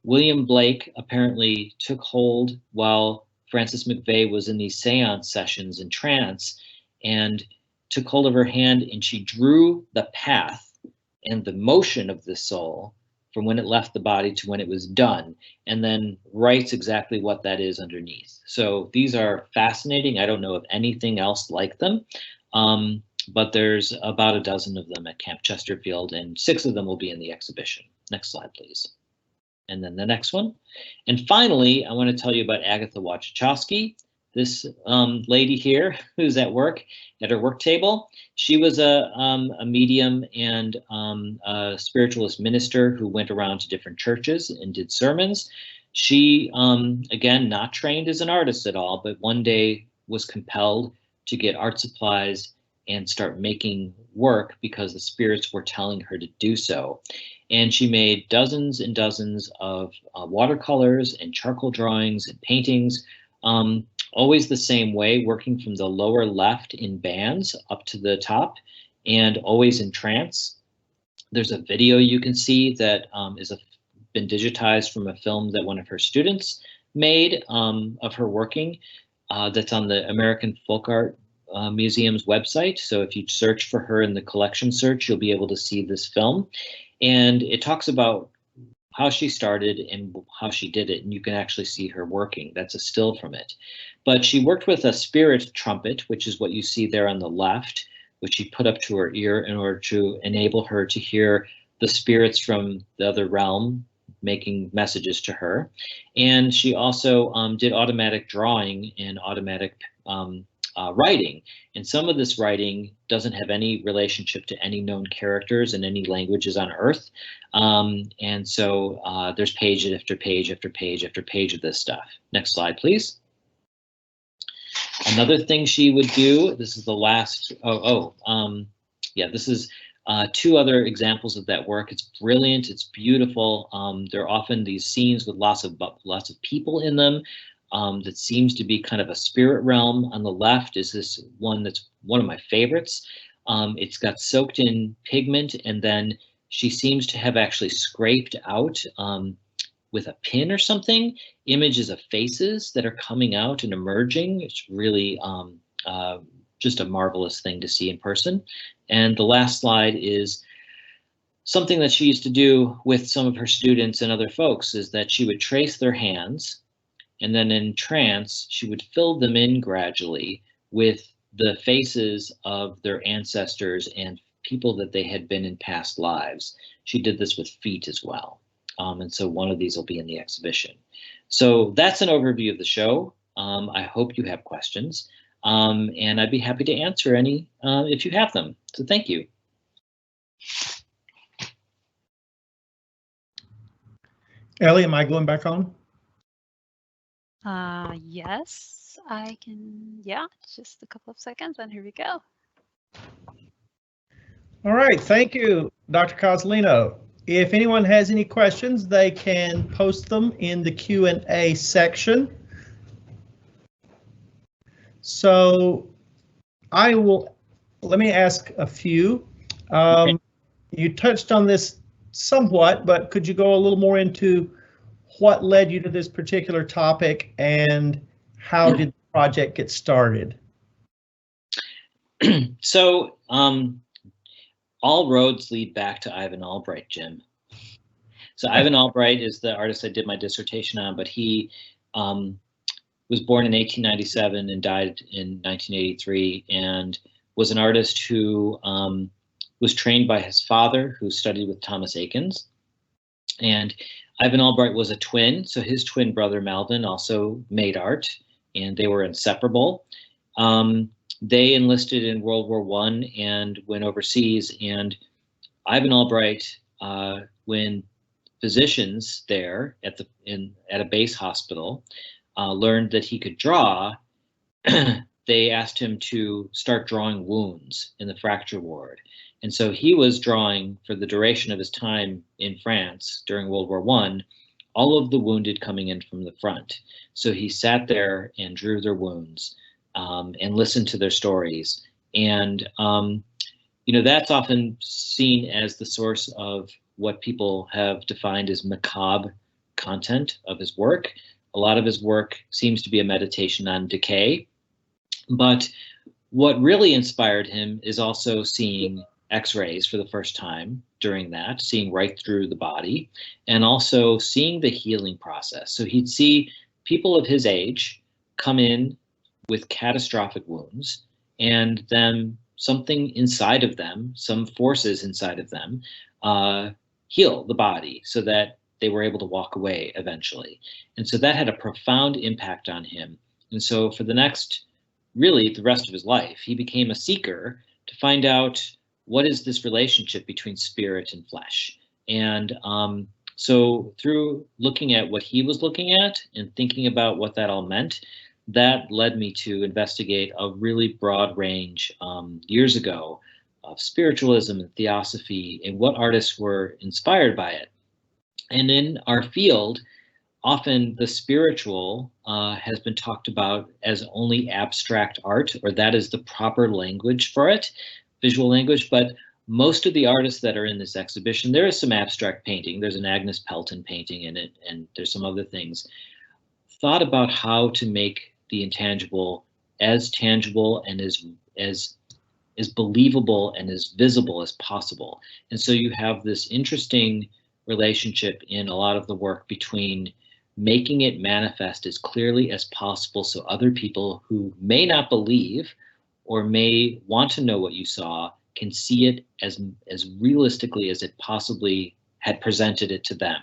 William Blake apparently took hold while Frances McVey was in these seance sessions in trance and took hold of her hand, and she drew the path and the motion of the soul from when it left the body to when it was done, and then writes exactly what that is underneath. So these are fascinating. I don't know of anything else like them, but there's about a dozen of them at Camp Chesterfield, and 6 of them will be in the exhibition. Next slide, please. And then the next one. And finally, I want to tell you about Agatha Wachuchowski, this lady here who's at work, at her work table. She was a medium and a spiritualist minister who went around to different churches and did sermons. She, again, not trained as an artist at all, but one day was compelled to get art supplies and start making work because the spirits were telling her to do so. And she made dozens and dozens of watercolors and charcoal drawings and paintings, always the same way, working from the lower left in bands up to the top, and always in trance. There's a video you can see that been digitized from a film that one of her students made of her working. That's on the American Folk Art Museum's website. So if you search for her in the collection search, you'll be able to see this film. And it talks about how she started and how she did it, and you can actually see her working. That's a still from it. But she worked with a spirit trumpet, which is what you see there on the left, which she put up to her ear in order to enable her to hear the spirits from the other realm making messages to her. And she also did automatic drawing and automatic writing. And some of this writing doesn't have any relationship to any known characters in any languages on Earth. And so there's page after page after page after page of this stuff. Next slide, please. Another thing she would do, this is the last, yeah, this is 2 other examples of that work. It's brilliant, it's beautiful. There are often these scenes with lots of people in them. That seems to be kind of a spirit realm. On the left is this one that's one of my favorites. It's got soaked in pigment, and then she seems to have actually scraped out with a pin or something, images of faces that are coming out and emerging. It's really just a marvelous thing to see in person. And the last slide is something that she used to do with some of her students and other folks, is that she would trace their hands, and then in trance, she would fill them in gradually with the faces of their ancestors and people that they had been in past lives. She did this with feet as well. And so one of these will be in the exhibition. So that's an overview of the show. I hope you have questions, and I'd be happy to answer any if you have them. So thank you. Ellie, am I going back on? Yes, I can. Yeah, just a couple of seconds and here we go. All right, thank you, Dr. Cozzolino. If anyone has any questions, they can post them in the Q&A section. So let me ask a few. You touched on this somewhat, but could you go a little more into what led you to this particular topic and how did the project get started? So all roads lead back to Ivan Albright, Jim. So Ivan Albright is the artist I did my dissertation on, but he was born in 1897 and died in 1983, and was an artist who was trained by his father, who studied with Thomas Eakins. And Ivan Albright was a twin, so his twin brother Melvin also made art, and they were inseparable. They enlisted in World War I and went overseas, and Ivan Albright, when physicians there at a base hospital learned that he could draw, they asked him to start drawing wounds in the fracture ward. And so he was drawing, for the duration of his time in France during World War I, all of the wounded coming in from the front. So he sat there and drew their wounds and listened to their stories. And, you know, that's often seen as the source of what people have defined as macabre content of his work. A lot of his work seems to be a meditation on decay. But what really inspired him is also seeing X-rays for the first time during that, seeing right through the body, and also seeing the healing process. So he'd see people of his age come in with catastrophic wounds, and then something inside of them, some forces inside of them, heal the body so that they were able to walk away eventually. And so that had a profound impact on him. And so for the next, really the rest of his life, he became a seeker to find out, what is this relationship between spirit and flesh? And so through looking at what he was looking at and thinking about what that all meant, that led me to investigate a really broad range years ago of spiritualism and theosophy and what artists were inspired by it. And in our field, often the spiritual has been talked about as only abstract art, or that is the proper language for it, visual language. But most of the artists that are in this exhibition, there is some abstract painting. There's an Agnes Pelton painting in it, and there's some other things. Thought about how to make the intangible as tangible and as believable and as visible as possible. And so you have this interesting relationship in a lot of the work between making it manifest as clearly as possible so other people who may not believe or may want to know what you saw can see it as realistically as it possibly had presented it to them.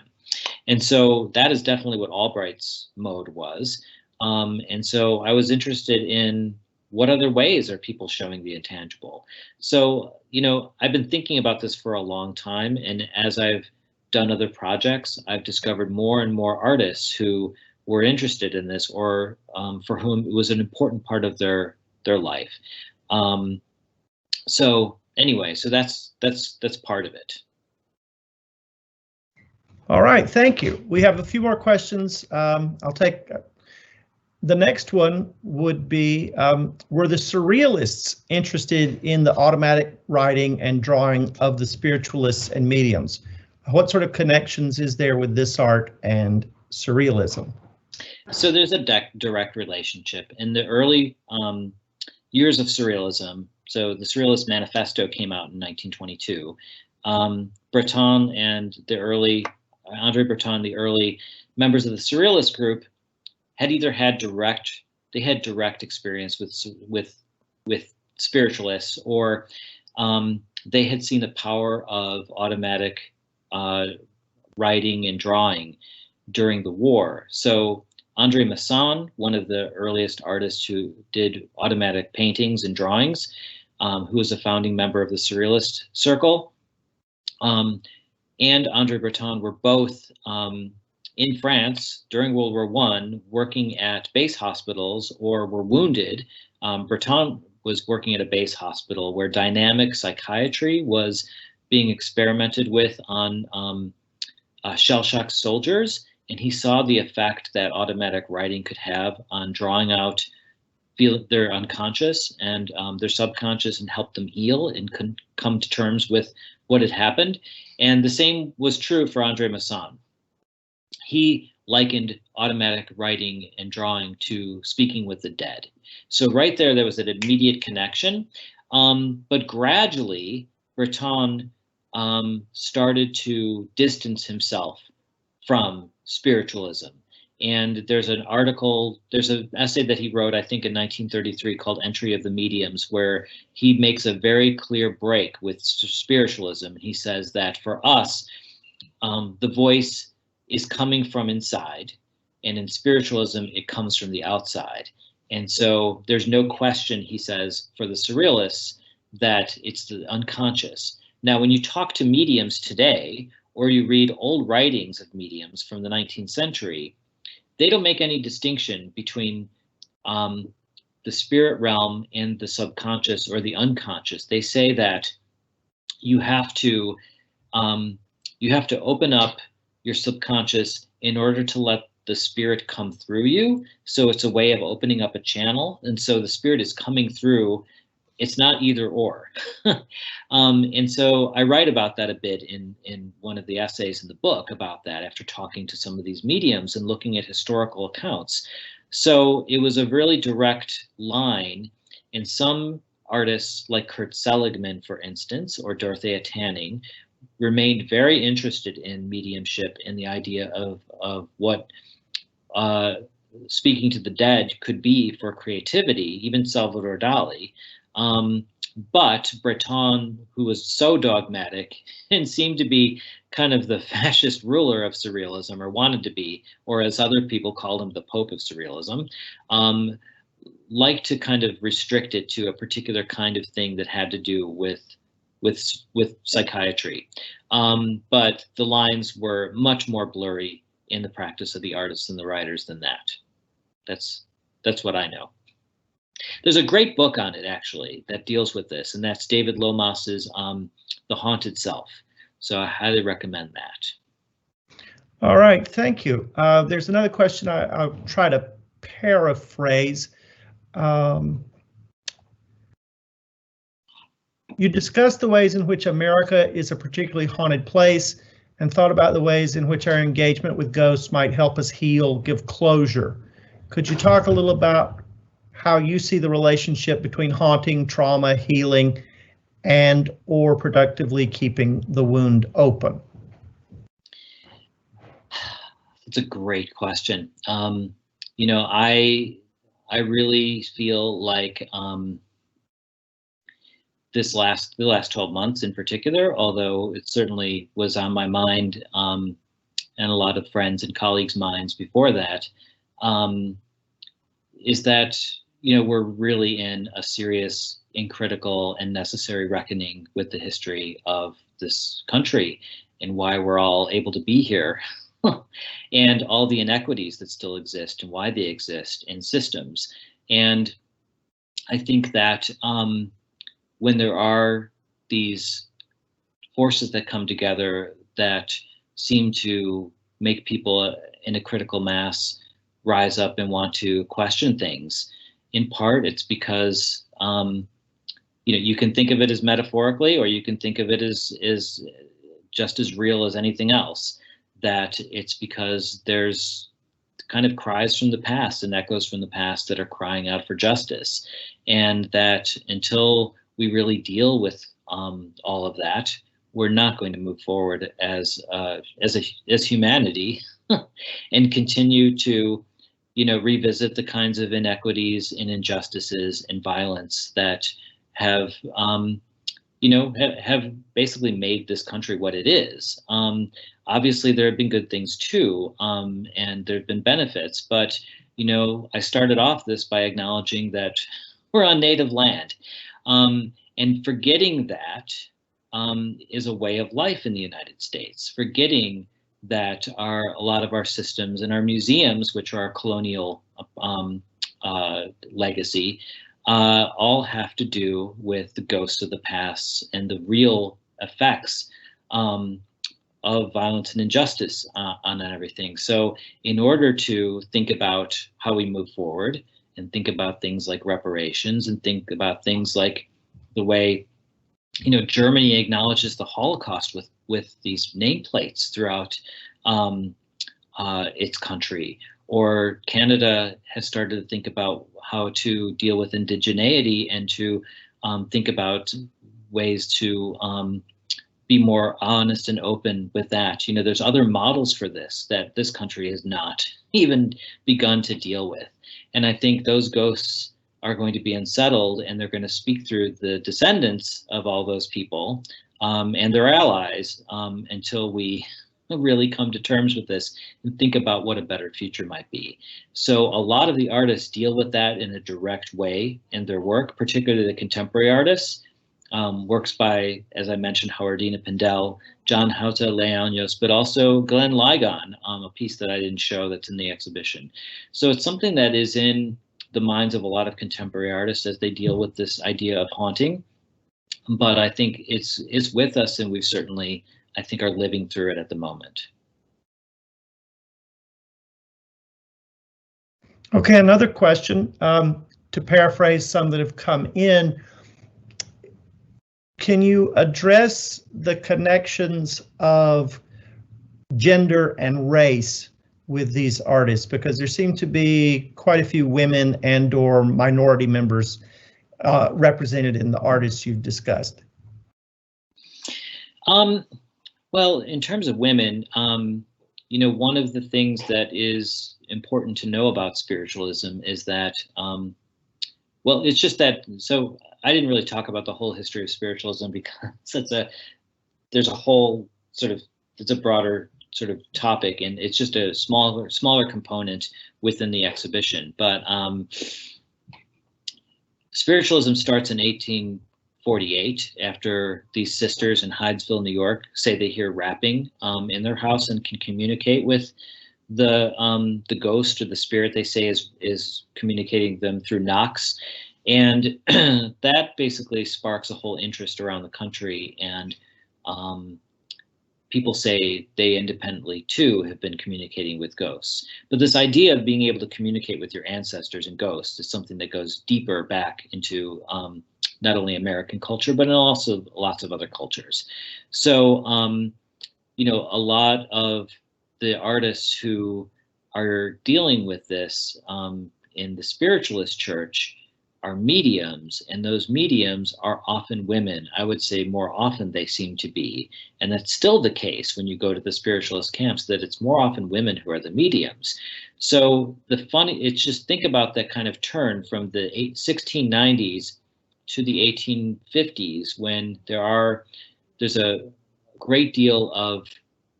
And so that is definitely what Albright's mode was. And so I was interested in what other ways are people showing the intangible. So, you know, I've been thinking about this for a long time, and as I've done other projects, I've discovered more and more artists who were interested in this, or for whom it was an important part of their life. So anyway, so that's part of it. All right, thank you. We have a few more questions. I'll take. The next one would be, were the Surrealists interested in the automatic writing and drawing of the Spiritualists and mediums? What sort of connections is there with this art and Surrealism? So there's a direct relationship. In the early years of Surrealism, so the Surrealist Manifesto came out in 1922, Breton and the early, Andre Breton, the early members of the Surrealist group had either had direct experience with spiritualists, or they had seen the power of automatic writing and drawing during the war. So Andre Masson, one of the earliest artists who did automatic paintings and drawings, who was a founding member of the Surrealist Circle, and Andre Breton were both in France during World War I, working at base hospitals or were wounded. Breton was working at a base hospital where dynamic psychiatry was being experimented with on shell-shocked soldiers, and he saw the effect that automatic writing could have on drawing out their unconscious and their subconscious and help them heal and come to terms with what had happened. And the same was true for Andre Masson. He likened automatic writing and drawing to speaking with the dead. So right there was an immediate connection. But gradually, Breton started to distance himself from spiritualism. And there's an essay that he wrote, I think in 1933, called Entry of the Mediums, where he makes a very clear break with spiritualism. He says that for us, the voice is coming from inside, and in spiritualism, it comes from the outside. And so there's no question, he says, for the Surrealists, that it's the unconscious. Now, when you talk to mediums today, or you read old writings of mediums from the 19th century, they don't make any distinction between the spirit realm and the subconscious or the unconscious. They say that you have to open up your subconscious in order to let the spirit come through you. So it's a way of opening up a channel. And so the spirit is coming through. It's not either or. And so I write about that a bit in one of the essays in the book about that, after talking to some of these mediums and looking at historical accounts. So it was a really direct line. And some artists like Kurt Seligman, for instance, or Dorothea Tanning, remained very interested in mediumship and the idea of what speaking to the dead could be for creativity, even Salvador Dali. But Breton, who was so dogmatic and seemed to be kind of the fascist ruler of Surrealism, or wanted to be, or as other people called him, the Pope of Surrealism, liked to kind of restrict it to a particular kind of thing that had to do with psychiatry. But the lines were much more blurry in the practice of the artists and the writers than that. That's what I know. There's a great book on it, actually, that deals with this, and that's David Lomas's The Haunted Self. So I highly recommend that. All right, thank you. There's another question I'll try to paraphrase. You discussed the ways in which America is a particularly haunted place and thought about the ways in which our engagement with ghosts might help us heal, give closure. Could you talk a little about how you see the relationship between haunting, trauma, healing, and or productively keeping the wound open? It's a great question. You know, I really feel like the last 12 months in particular, although it certainly was on my mind and a lot of friends and colleagues' minds before that, is that, you know, we're really in a serious and critical and necessary reckoning with the history of this country and why we're all able to be here and all the inequities that still exist and why they exist in systems. And I think that when there are these forces that come together that seem to make people in a critical mass rise up and want to question things. In part, it's because you can think of it as metaphorically, or you can think of it as just as real as anything else. That it's because there's kind of cries from the past and echoes from the past that are crying out for justice, and that until we really deal with all of that, we're not going to move forward as humanity and continue to revisit the kinds of inequities and injustices and violence that have have basically made this country what it is. Obviously, there have been good things too, and there have been benefits. But I started off this by acknowledging that we're on native land, and forgetting that is a way of life in the United States. Forgetting that a lot of our systems and our museums, which are our colonial legacy, all have to do with the ghosts of the past and the real effects of violence and injustice on everything. So in order to think about how we move forward and think about things like reparations and think about things like the way Germany acknowledges the Holocaust with these nameplates throughout its country, or Canada has started to think about how to deal with indigeneity and to think about ways to be more honest and open with that. There's other models for this that this country has not even begun to deal with. And I think those ghosts are going to be unsettled, and they're going to speak through the descendants of all those people and their allies until we really come to terms with this and think about what a better future might be. So a lot of the artists deal with that in a direct way in their work, particularly the contemporary artists. Works by, as I mentioned, Howardina Pindell, John Hauta Leaños, but also Glenn Ligon, a piece that I didn't show that's in the exhibition. So it's something that is in the minds of a lot of contemporary artists as they deal with this idea of haunting. But I think it's with us, and we've certainly, I think, are living through it at the moment. Okay, another question, to paraphrase some that have come in. Can you address the connections of gender and race with these artists? Because there seem to be quite a few women and or minority members represented in the artists you've discussed. Well, in terms of women, one of the things that is important to know about spiritualism is that, well, it's just that, so I didn't really talk about the whole history of spiritualism because there's a whole sort of, it's a broader sort of topic, and it's just a smaller component within the exhibition. But spiritualism starts in 1848 after these sisters in Hydesville, New York, say they hear rapping in their house and can communicate with the ghost or the spirit they say is communicating them through knocks. And that basically sparks a whole interest around the country, and people say they independently too have been communicating with ghosts. But this idea of being able to communicate with your ancestors and ghosts is something that goes deeper back into not only American culture, but also lots of other cultures. So, a lot of the artists who are dealing with this in the spiritualist church are mediums, and those mediums are often women. I would say more often they seem to be, and that's still the case when you go to the spiritualist camps, that it's more often women who are the mediums. So it's just, think about that kind of turn from the 1690s to the 1850s, when there's a great deal of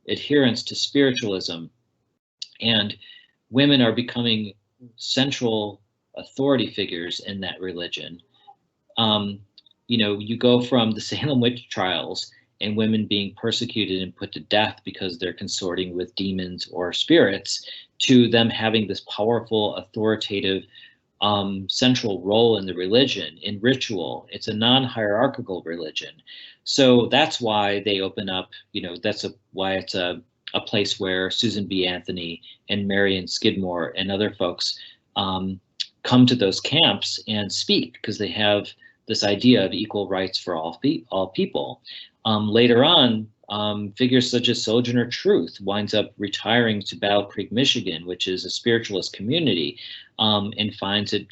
adherence to spiritualism, and women are becoming central authority figures in that religion. You go from the Salem witch trials and women being persecuted and put to death because they're consorting with demons or spirits, to them having this powerful, authoritative, central role in the religion, in ritual. It's a non-hierarchical religion. So that's why they open up, why it's a a place where Susan B. Anthony and Marion Skidmore and other folks come to those camps and speak, because they have this idea of equal rights for all people. Later on, figures such as Sojourner Truth winds up retiring to Battle Creek, Michigan, which is a spiritualist community, and finds it,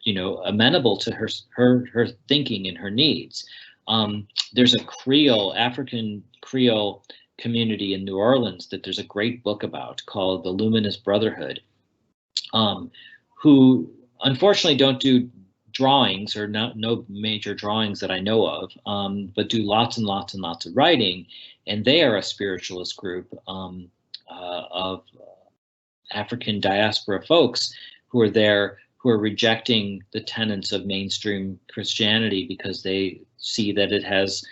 amenable to her thinking and her needs. There's a African Creole community in New Orleans that there's a great book about called The Luminous Brotherhood, who unfortunately don't do drawings, or no major drawings that I know of, but do lots and lots and lots of writing. And they are a spiritualist group of African diaspora folks who are there, who are rejecting the tenets of mainstream Christianity because they see that it has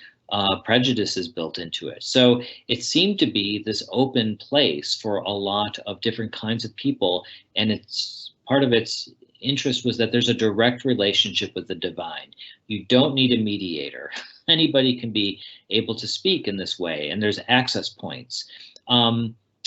prejudices built into it. So it seemed to be this open place for a lot of different kinds of people, and it's part of its interest was that there's a direct relationship with the divine. You don't need a mediator. Anybody can be able to speak in this way, and there's access points.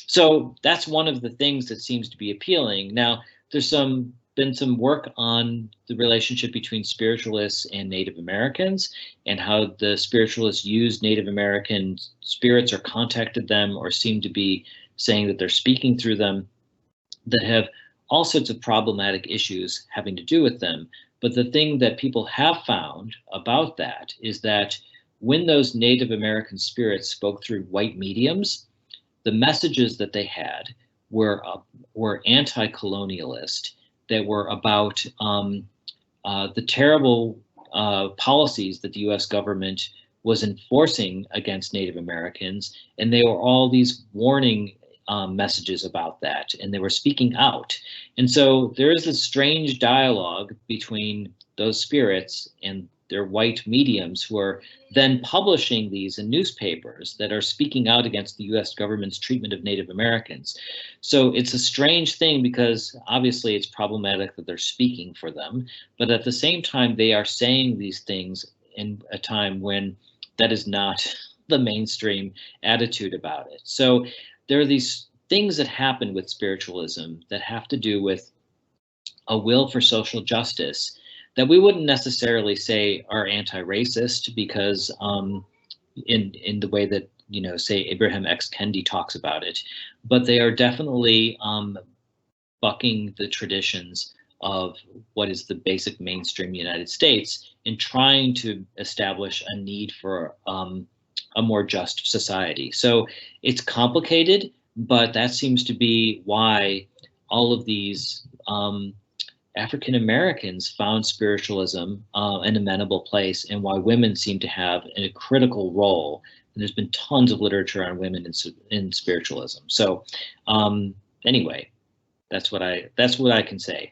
So that's one of the things that seems to be appealing. Now, there's been some work on the relationship between spiritualists and Native Americans, and how the spiritualists use Native American spirits or contacted them or seem to be saying that they're speaking through them, that have all sorts of problematic issues having to do with them. But the thing that people have found about that is that when those Native American spirits spoke through white mediums, the messages that they had were anti-colonialist, that were about the terrible policies that the US government was enforcing against Native Americans. And they were all these warning messages about that, and they were speaking out. And so there is this strange dialogue between those spirits and their white mediums, who are then publishing these in newspapers that are speaking out against the US government's treatment of Native Americans. So it's a strange thing, because obviously it's problematic that they're speaking for them, but at the same time they are saying these things in a time when that is not the mainstream attitude about it. So there are these things that happen with spiritualism that have to do with a will for social justice that we wouldn't necessarily say are anti-racist, because in the way that, say Abraham X. Kendi talks about it, but they are definitely bucking the traditions of what is the basic mainstream United States in trying to establish a need for a more just society. So it's complicated, but that seems to be why all of these African Americans found spiritualism an amenable place, and why women seem to have a critical role. And there's been tons of literature on women in spiritualism. So anyway, that's what I can say.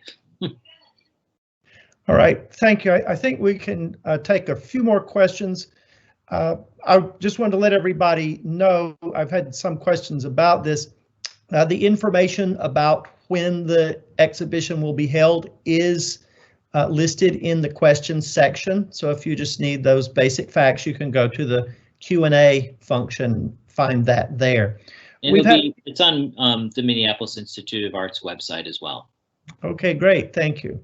All right, thank you. I think we can take a few more questions. I just wanted to let everybody know, I've had some questions about this. The information about when the exhibition will be held is listed in the questions section. So if you just need those basic facts, you can go to the Q&A function, find that there. It's on the Minneapolis Institute of Art's website as well. Okay, great, thank you.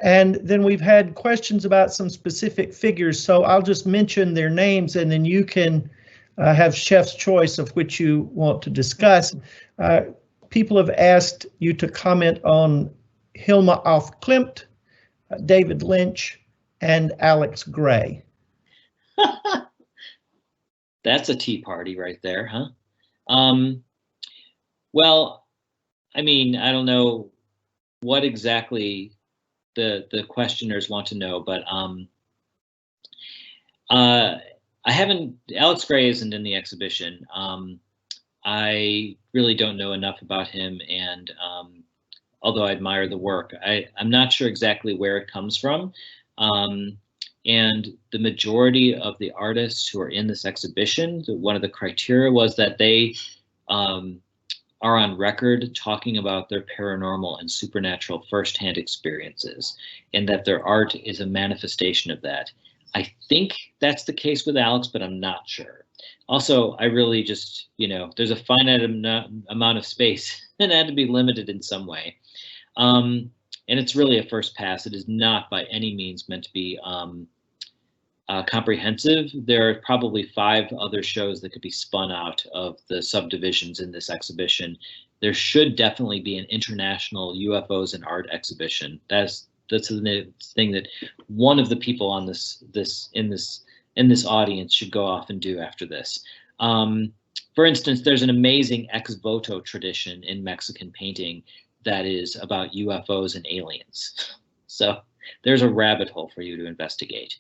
And then we've had questions about some specific figures, so I'll just mention their names and then you can have chef's choice of which you want to discuss. People have asked you to comment on Hilma af Klint, David Lynch, and Alex Gray. That's a tea party right there, huh? Well, I mean, I don't know what exactly the questioners want to know, but Alex Gray isn't in the exhibition. I really don't know enough about him, and although I admire the work, I'm not sure exactly where it comes from. And the majority of the artists who are in this exhibition, one of the criteria was that they are on record talking about their paranormal and supernatural firsthand experiences, and that their art is a manifestation of that. I think that's the case with Alex, but I'm not sure. Also, I really just, there's a finite amount of space and it had to be limited in some way. And it's really a first pass. It is not by any means meant to be comprehensive. There are probably 5 other shows that could be spun out of the subdivisions in this exhibition. There should definitely be an international UFOs and art exhibition. That's the thing that one of the people on in this audience should go off and do after this. For instance, there's an amazing ex voto tradition in Mexican painting that is about UFOs and aliens. So there's a rabbit hole for you to investigate.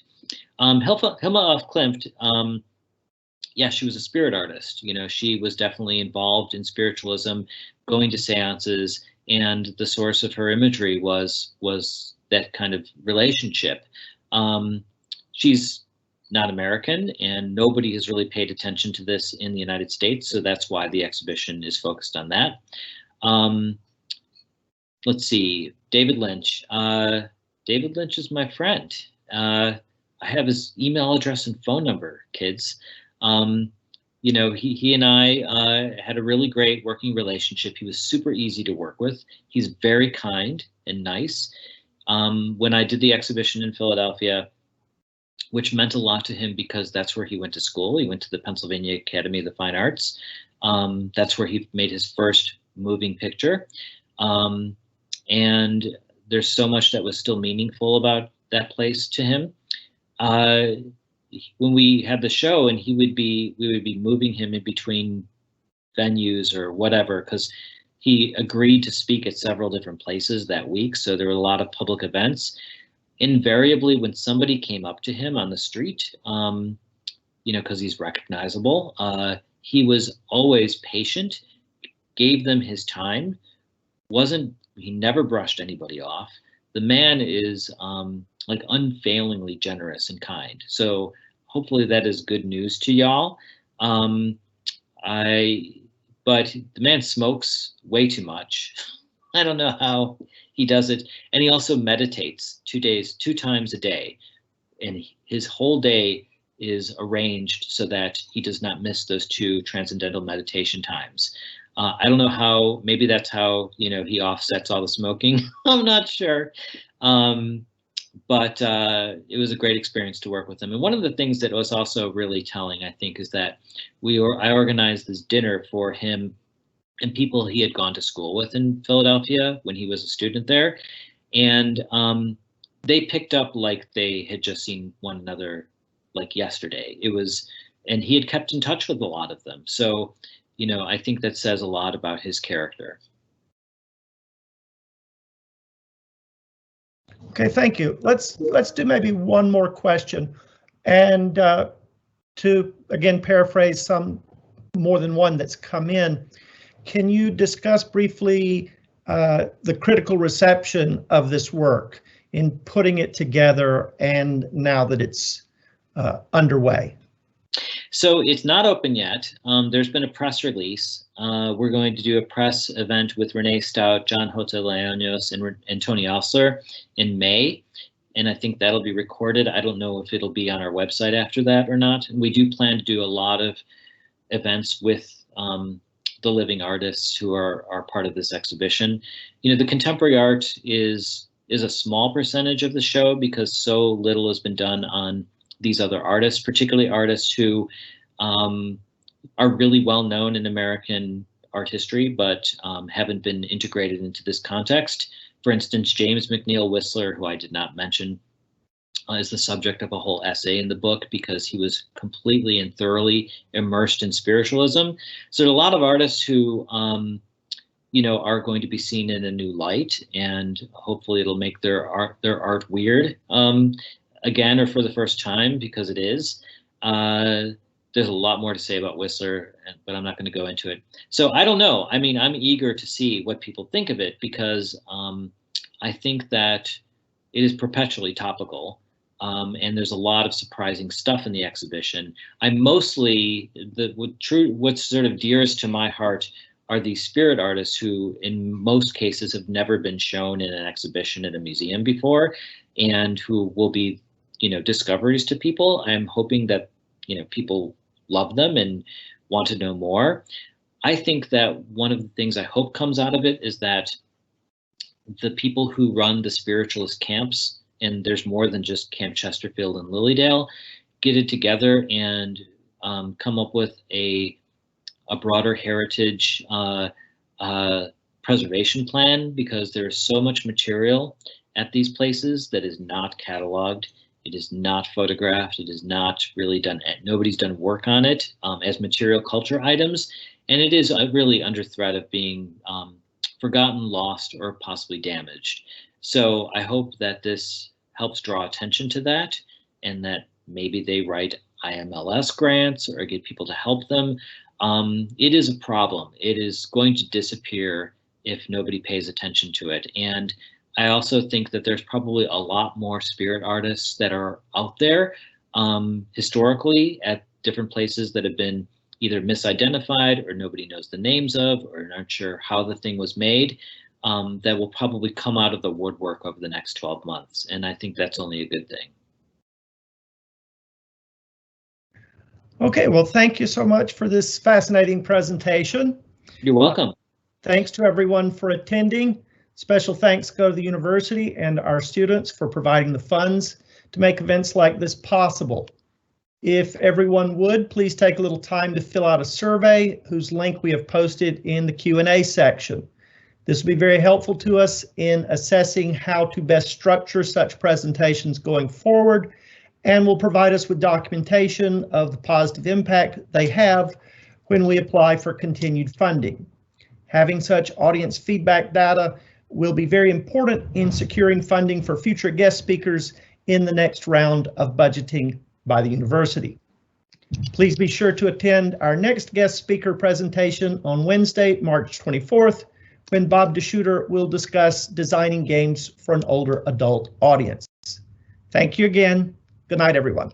Hilma af Klint, yeah, she was a spirit artist. She was definitely involved in spiritualism, going to seances, and the source of her imagery was that kind of relationship. She's not American, and nobody has really paid attention to this in the United States, so that's why the exhibition is focused on that. Let's see, David Lynch. David Lynch is my friend. I have his email address and phone number, kids. He and I had a really great working relationship. He was super easy to work with. He's very kind and nice. When I did the exhibition in Philadelphia, which meant a lot to him because that's where he went to school. He went to the Pennsylvania Academy of the Fine Arts. That's where he made his first moving picture. And there's so much that was still meaningful about that place to him. When we had the show, and we would be moving him in between venues or whatever, because he agreed to speak at several different places that week. So there were a lot of public events. Invariably, when somebody came up to him on the street, because he's recognizable, he was always patient, gave them his time, he never brushed anybody off. The man is like unfailingly generous and kind. So hopefully that is good news to y'all. But the man smokes way too much. I don't know how he does it. And he also meditates 2 times a day. And his whole day is arranged so that he does not miss those 2 transcendental meditation times. I don't know how, maybe that's how, he offsets all the smoking. I'm not sure. But it was a great experience to work with him. And one of the things that was also really telling, I think, is that I organized this dinner for him and people he had gone to school with in Philadelphia when he was a student there. And they picked up like they had just seen one another like yesterday. And he had kept in touch with a lot of them. So, I think that says a lot about his character. Okay, thank you. Let's do maybe one more question, and to again paraphrase some more than one that's come in. Can you discuss briefly the critical reception of this work in putting it together and now that it's underway? So it's not open yet. There's been a press release. We're going to do a press event with Renee Stout, John Hoteleanos, and Tony Osler in May. And I think that'll be recorded. I don't know if it'll be on our website after that or not. And we do plan to do a lot of events with the living artists who are part of this exhibition. The contemporary art is a small percentage of the show because so little has been done on these other artists, particularly artists who are really well known in American art history, but haven't been integrated into this context. For instance, James McNeill Whistler, who I did not mention, is the subject of a whole essay in the book because he was completely and thoroughly immersed in spiritualism. So there are a lot of artists who, are going to be seen in a new light, and hopefully it'll make their art weird. Again, or for the first time, because it is. There's a lot more to say about Whistler, but I'm not going to go into it. So I don't know. I mean, I'm eager to see what people think of it because I think that it is perpetually topical, and there's a lot of surprising stuff in the exhibition. What's sort of dearest to my heart are these spirit artists who, in most cases, have never been shown in an exhibition at a museum before, and who will be discoveries to people. I'm hoping that people love them and want to know more. I think that one of the things I hope comes out of it is that the people who run the spiritualist camps, and there's more than just Camp Chesterfield and Lilydale, get it together and come up with a broader heritage preservation plan, because there's so much material at these places that is not cataloged, it is not photographed, it is not really done, nobody's done work on it as material culture items, and it is really under threat of being forgotten, lost, or possibly damaged. So I hope that this helps draw attention to that, and that maybe they write IMLS grants or get people to help them. It is a problem. It is going to disappear if nobody pays attention to it. And I also think that there's probably a lot more spirit artists that are out there historically at different places that have been either misidentified or nobody knows the names of or aren't sure how the thing was made, that will probably come out of the woodwork over the next 12 months. And I think that's only a good thing. Okay, well, thank you so much for this fascinating presentation. You're welcome. Thanks to everyone for attending. Special thanks go to the university and our students for providing the funds to make events like this possible. If everyone would, please take a little time to fill out a survey whose link we have posted in the Q&A section. This will be very helpful to us in assessing how to best structure such presentations going forward, and will provide us with documentation of the positive impact they have when we apply for continued funding. Having such audience feedback data will be very important in securing funding for future guest speakers in the next round of budgeting by the university. Please be sure to attend our next guest speaker presentation on Wednesday, March 24th, when Bob DeShooter will discuss designing games for an older adult audience. Thank you again. Good night, everyone.